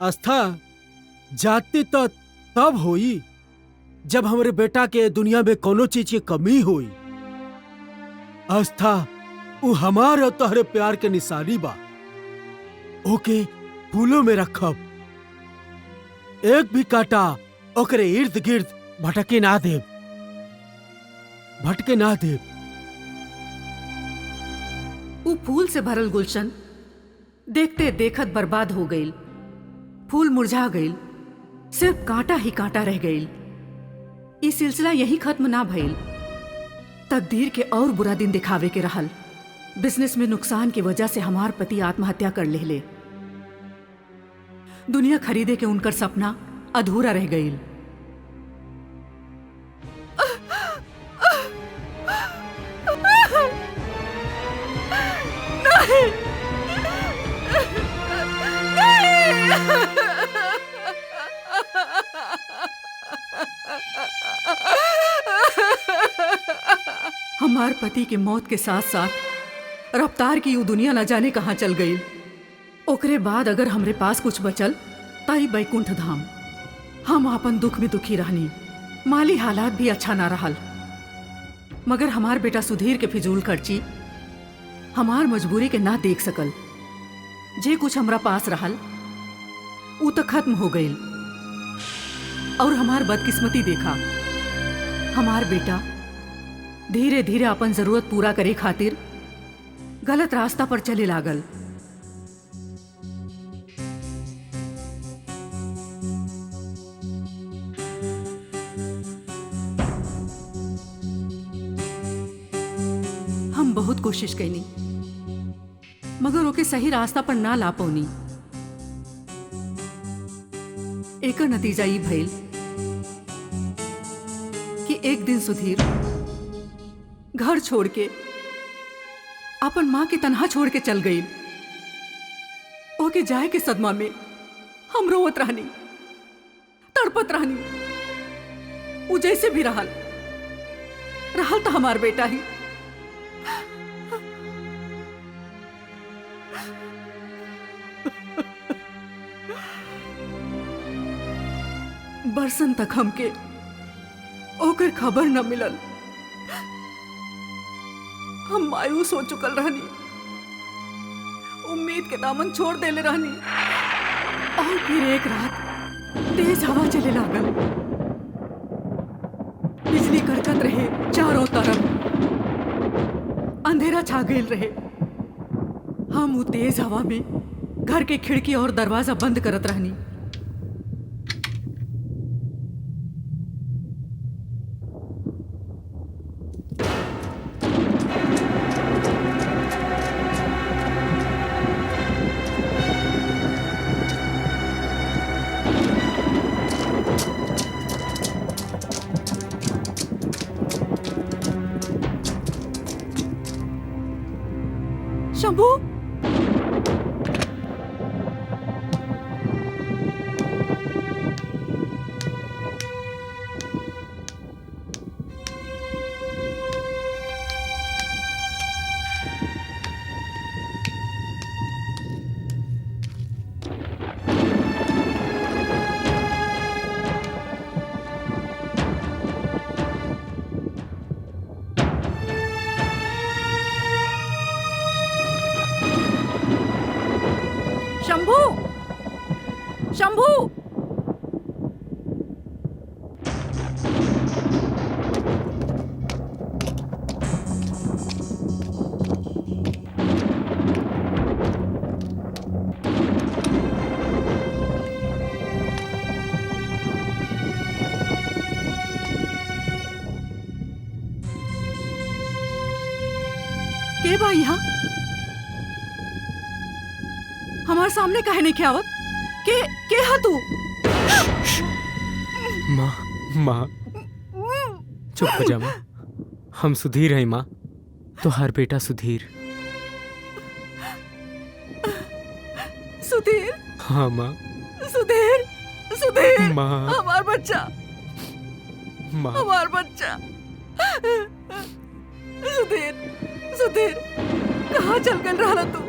आस्था, जाति तो तब होई जब हमारे बेटा के दुनिया में कोनो चीज की कमी हुई। आस्था, वो हमार और तोहरे प्यार के निशानी बा। ओके फूलों में रखब, एक भी कांटा ओकरे इर्द गिर्द भटके ना देब, भटके ना देब। वो फूल से भरल गुलशन देखते देखत बर्बाद हो गईल। फूल मुरझा गईल, सिर्फ कांटा ही कांटा रह गईल। ये सिलसिला यही खत्म ना भइल। तकदीर के और बुरा दिन दिखावे के रहल। बिजनेस में नुकसान की वजह से हमार पति आत्महत्या कर लेले। दुनिया खरीदे के उनकर सपना अधूरा रह गईल। हमार पति के मौत के साथ साथ रफ्तार की यू दुनिया न जाने कहाँ चल गई। ओकरे बाद अगर हमरे पास कुछ बचल ताई बैकुंठ धाम। हम अपन दुख में दुखी रहनी, माली हालात भी अच्छा ना रहल, मगर हमार बेटा सुधीर के फिजूल खर्ची हमार मजबूरी के ना देख सकल। जे कुछ हमरा पास रहल ऊ तो खत्म हो गई। और हमार बदकिस्मती देखा, हमार बेटा धीरे धीरे अपन जरूरत पूरा करे खातिर गलत रास्ता पर चले लागल। हम बहुत कोशिश कैनी, मगर ओके सही रास्ता पर ना ला पौनी। एकर नतीजा ई भइल कि एक दिन सुधीर घर छोड़ के अपन माँ के तन्हा छोड़ के चल गई। ओके जाए के सदमा में हम रोवत रहनी, तड़पत रहनी। उ जैसे भी रहल तो हमार बेटा ही। बरसन तक हमके ओकर खबर न मिलल। हम मायूस हो चुकल रहनी, उम्मीद के दामन छोड़ देले रहनी। और फिर एक रात तेज हवा चले लागल, बिजली कड़कत रहे, चारों तरफ अंधेरा छा गईल रहे। हम वो तेज हवा में घर के खिड़की और दरवाजा बंद करत रहनी। शंभू, शंभू, शंभू, के बा यहाँ? हमारे सामने काहे नहीं आवत? के हा तू? माँ, माँ चुप हो जा माँ। हम सुधीर हैं माँ, तो हर बेटा सुधीर। सुधीर, हाँ माँ। सुधीर, सुधीर, माँ, हमार बच्चा, माँ, हमार बच्चा। सुधीर, सुधीर, कहाँ चल गल रहा तू?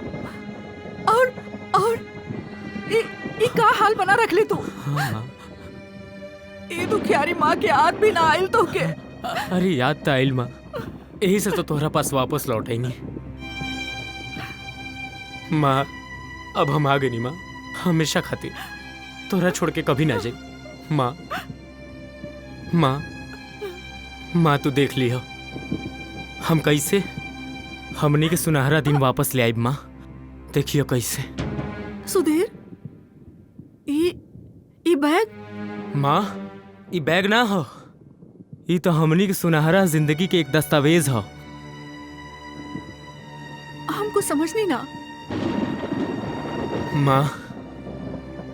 और ई का हाल बना रख ली तू? हाँ माँ। ई दुखियारी माँ के याद भी ना आइल तो के? अरे याद तो आइल माँ, यही से तो तोहरा पास वापस लौट आई नहीं माँ। अब हम आ गए नहीं माँ, हमेशा खातिर तोहरा छोड़ के कभी ना जाए माँ। माँ, माँ तू देख ली हो हम कैसे हमने के सुनहरा दिन वापस ले आई माँ। देखियो कैसे। सुधीर, ई बैग? माँ, ई बैग ना हो, ई तो हमनी के सुनहरा जिंदगी के एक दस्तावेज हो। हमको समझ नहीं ना। माँ,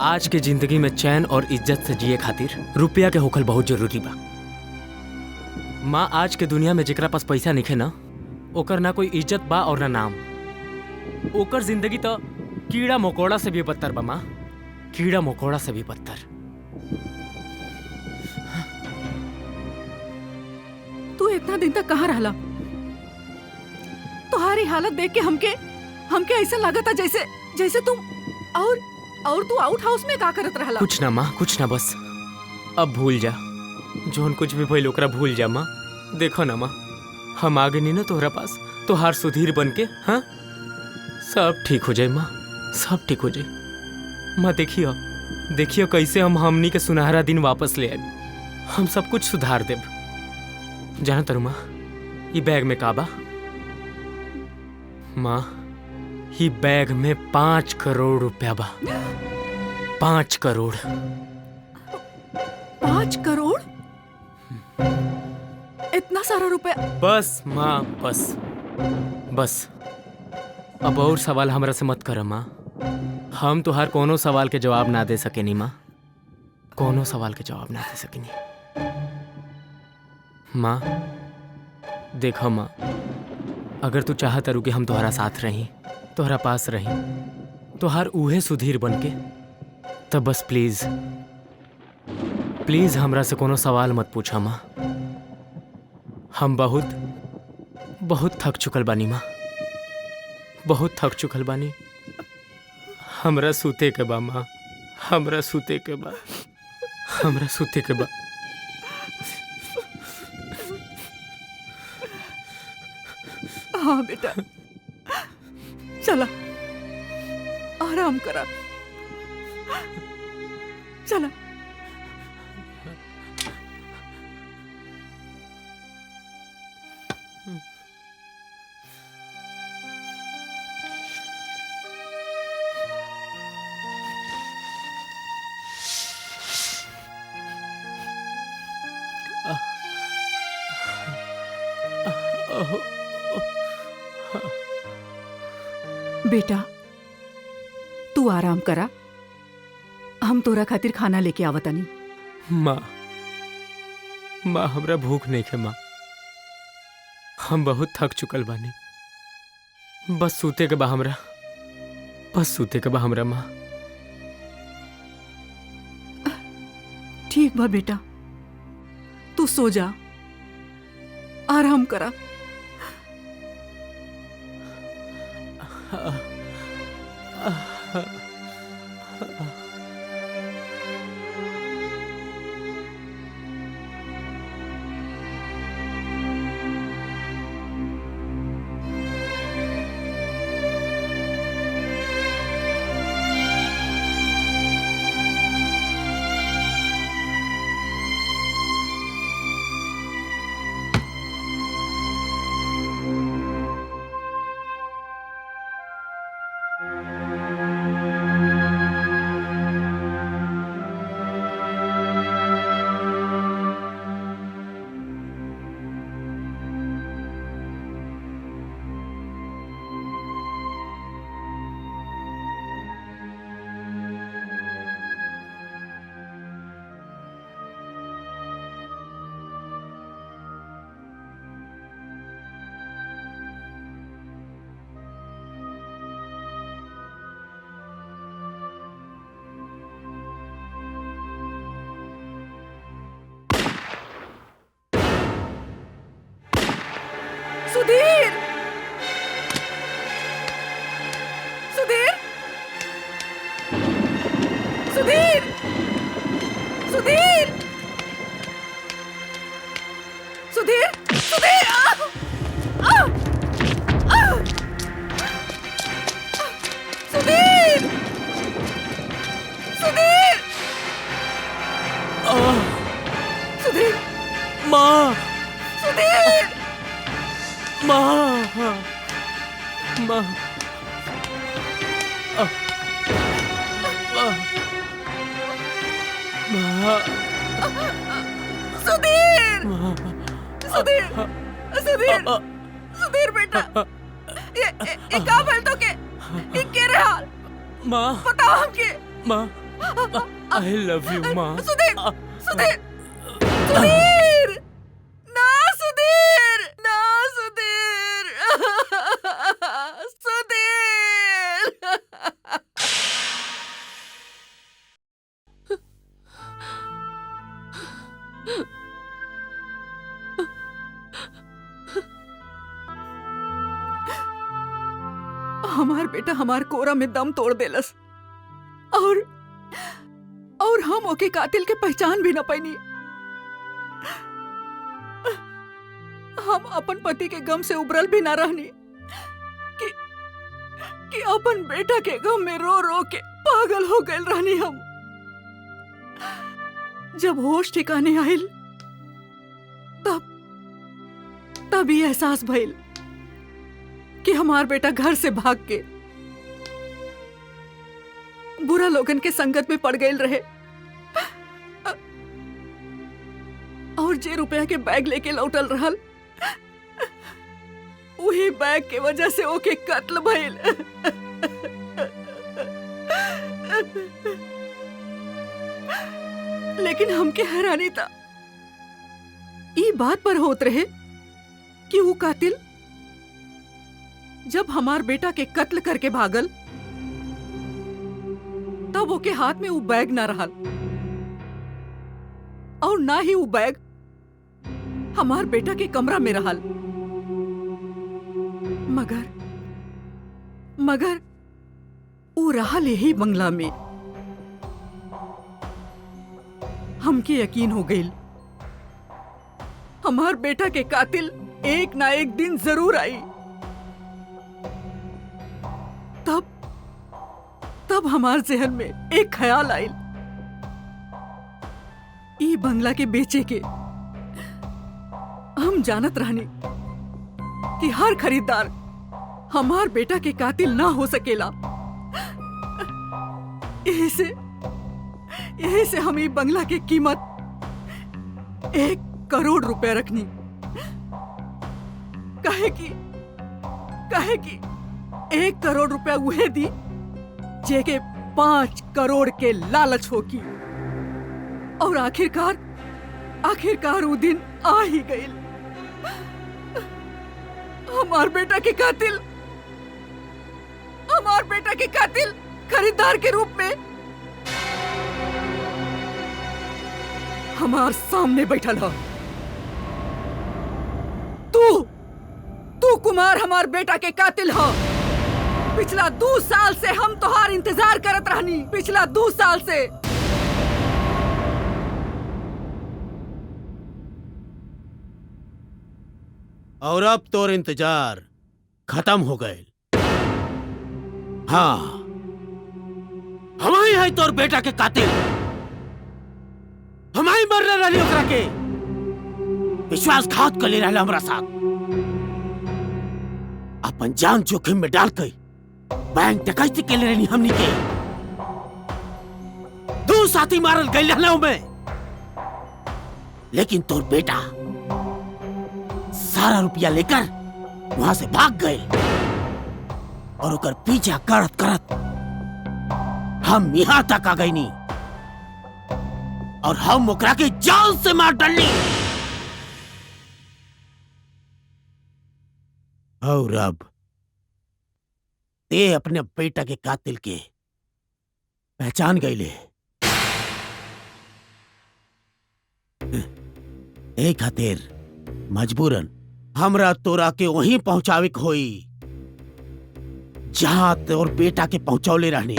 आज के जिंदगी में चैन और इज्जत से जिए खातिर रुपया के होखल बहुत जरूरी बा। माँ, आज के दुनिया में जेकरा पास पैसा निखे ना, ओकर ना कोई इज्जत बा और ना नाम। ओकर जिंदगी तो कीड़ा मकोड़ा से भी बदतर बा माँ, कीड़ा मकोड़ा से भी बदतर। तू इतना दिन तक कहाँ रहला? तुम्हारी हालत देख के हमके ऐसा लगा था जैसे तुम और तू आउट हाउस में का करत रहला? कुछ ना माँ, कुछ ना, बस अब भूल जा जोन कुछ भी भइल ओकरा भूल जा माँ। देखो ना माँ, हम आ गए नहीं ना तोहरा पास, तोहार सुधीर बन के। हाँ, सब ठीक हो जाए माँ, सब ठीक हो जाए माँ। देखियो देखियो कैसे हम हमनी के सुनहरा दिन वापस ले आए। हम सब कुछ सुधार देब। जाना तरु माँ, ये बैग में काबा माँ, ये बैग में 5 करोड़ रुपया बा। 5 करोड़। 5 करोड़? इतना सारा रुपया? बस माँ, बस बस। अब और सवाल हमरा से मत कर माँ। हम तुहार कोनो सवाल के जवाब ना दे सके नी माँ, कोनो सवाल के जवाब ना दे सके नी माँ। देखो माँ, अगर तू चाहत रु कि हम तुम्हारा साथ रही, तोहरा पास रही, तोहार उहे सुधीर बन के, तब बस प्लीज प्लीज हमरा से कोनो सवाल मत पूछा माँ। हम बहुत बहुत थक चुकल बानी माँ, बहुत थक चुकल बानी। हमरा सूते के बा माँ, हमरा सूते के बा, हमरा सूते के बा। हाँ बेटा, चला आराम करा, चला। बेटा तू आराम करा, हम तोरा खातिर खाना लेके आवतानी। माँ, माँ हमरा भूख नहीं है माँ, हम बहुत थक चुकल बानी। बस सूते के बा हमरा, बस सूते के बा हमरा माँ। ठीक बा बेटा, तू सो जा, आराम करा। सुधीर, सुधीर, सुधीर, सुधीर, सुधीर, सुधीर, सुधीर, सुधीर, सुधीर, माँ, सुधीर, माँ, माँ, माँ, सुधीर, सुधीर, सुधीर, सुधीर बेटा, ये का भल तो के के रे हाल माँ, बताओ हमके। माँ, आई लव यू माँ। सुधीर, सुधीर, सुधीर, ना सुधीर, ना सुधीर, सुधीर। हमार बेटा हमार कोरा में दम तोड़ देलस और हम ओके कातिल के पहचान भी न पैनी। हम अपन पति के गम से उबरल भी न रहनी कि अपन बेटा के गम में रो रो के पागल हो गए रहनी हम। जब होश ठिकाने आयल तब ये एहसास भइल कि हमार बेटा घर से भाग के बुरा लोगन के संगत में पड़ गए रहे और जे रुपया के बैग लेके लौटल रहल वही बैग के वजह से ओके कत्ल भइल। लेकिन हमके हैरानी था ई बात पर होत रहे कि वो कातिल जब हमार बेटा के कत्ल करके भागल तब ओके हाथ में वो बैग ना रहल और ना ही वो बैग हमार बेटा के कमरा में रहल। मगर वो रहल यही बंगला में। हमके यकीन हो गई हमार बेटा के कातिल एक ना एक दिन जरूर आई। तब हमार जहन में एक ख्याल आयल, ई बंगला के बेचे के। हम जानत रहनी कि हर खरीदार हमार बेटा के कातिल ना हो सकेला। यही से हम ई बंगला की कीमत 1 करोड़ रुपए रखनी। काहे कि 1 करोड़ रुपया उहे दी जेके 5 करोड़ के लालच होगी। और आखिरकार वो दिन आ ही गई। हमार बेटा के कातिल खरीदार के रूप में हमार सामने बैठल हो। तू कुमार हमार बेटा के कातिल हो। पिछला 2 साल से हम तोहार इंतजार करत रहनी। पिछला 2 साल से। और अब तोर इंतजार खत्म हो गए। हाँ, हमारी है तोर बेटा के कातिल। हमारी मरने रही ओकरा के विश्वासघात कर ले रहा हमरा साथ। अपन जान जोखिम में डाल के बैंक डकैती के ले रही हमनी के। 2 साथी मारल गई रहना में, लेकिन तोर बेटा सारा रुपया लेकर वहां से भाग गए। और ओकर पीछा करत करत हम यहां तक आ गई नी। और हम ओकरा के जान से मार डालनी। और अब ते अपने बेटा के कातिल के पहचान गई ले। एक खातिर मजबूरन हमरा तोरा के वहीं पहुंचावे के होई जहां तोर बेटा के पहुंचौले रहने।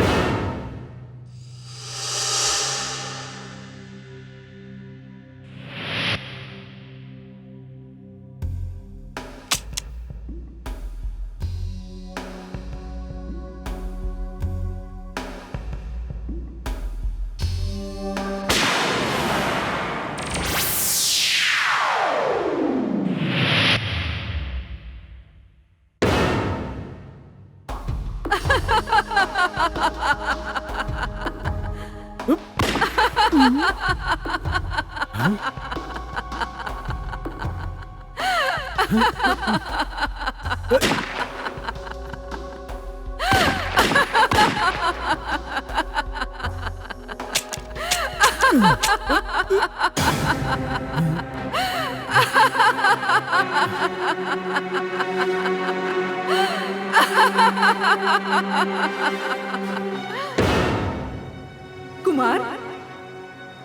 कुमार,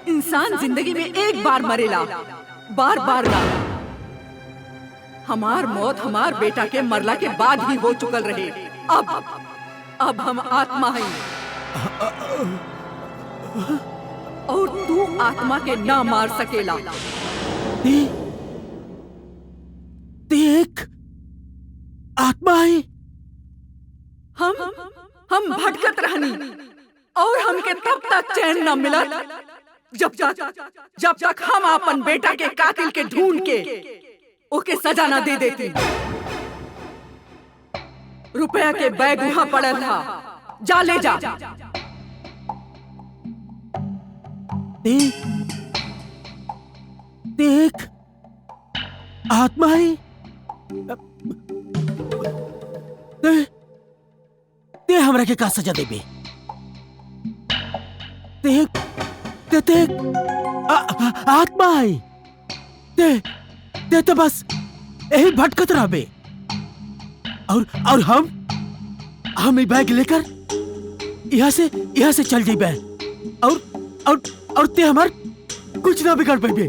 इंसान जिंदगी में एक बार मरेला, बार बार ना। हमार मौत हमार बेटा के मरला के बाद ही हो चुकल रहे। अब हम आत्मा हैं। और तू आत्मा के ना मार सकेला। देख, आत्मा है। हम भटकत रहनी और हमके तब तक चैन न मिला जब तक हम अपन बेटा के कातिल के ढूंढ के ओके सजा न दे देती। रुपया के बैग वहां पड़ा था, जा ले जा। देख, आत्मा है। ते हमरा के का सजा देबे? देख, आत्मा है। ते तो बस यही भटकत रहबे। और हम ये बैग लेकर यहाँ से चल जेबे। और ते हमार कुछ ना बिगाड़ पाबे,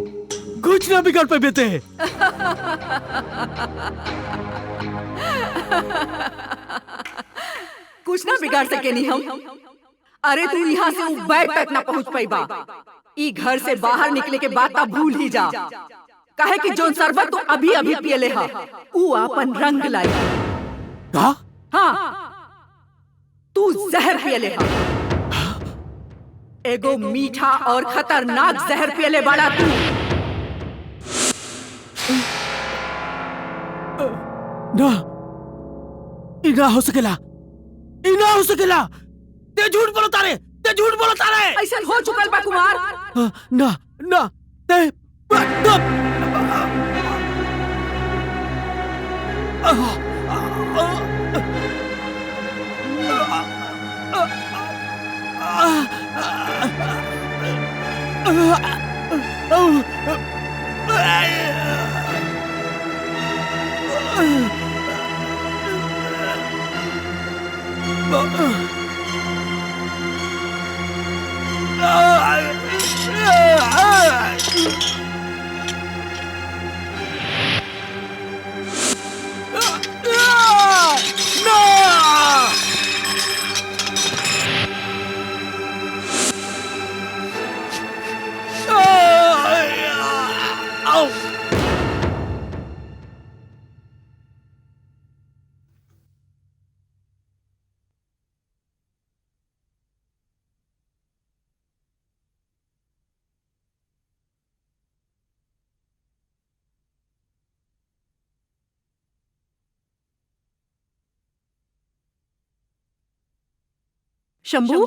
कुछ ना बिगाड़ पाबे ते। कुछ ना बिगाड़ सके नहीं हम। अरे तू यहाँ से बैग तक ना पहुँच पाई बा। ई घर से बाहर निकले के बाद तब भूल ही जा। काहे कि जोन शरबत तू अभी अभी पियले हा ऊ अपन रंग लाई। का? हाँ, तू जहर पियले हा। एगो मीठा और खतरनाक जहर पियले बड़ा तू। ना, ई ना हो सकेला, ई ना हो सकेला। ते झूठ बोलो तारे, ते झूठ बोलो तारे। ऐसा हो चुकल बा कुमार। ना ना ते शंभू,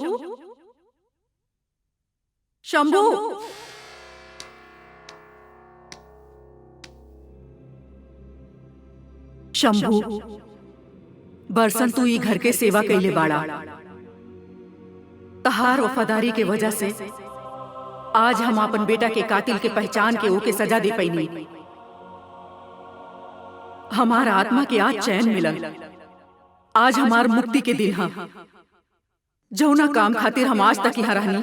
शंभू, शंभू, बरसन तू ई घर के सेवा कैले बाड़ा। तहार वफादारी के वजह से आज हम अपन बेटा के कातिल के पहचान के ओके सजा दे पैनी। हमार आत्मा के आज चैन मिलल। आज हमार मुक्ति के दिन हा। जौना काम खातिर हम आज तक यहाँ रहनी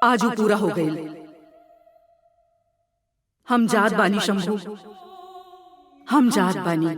आज वो पूरा हो गई। हम जात बानी शंभू, हम जात बानी।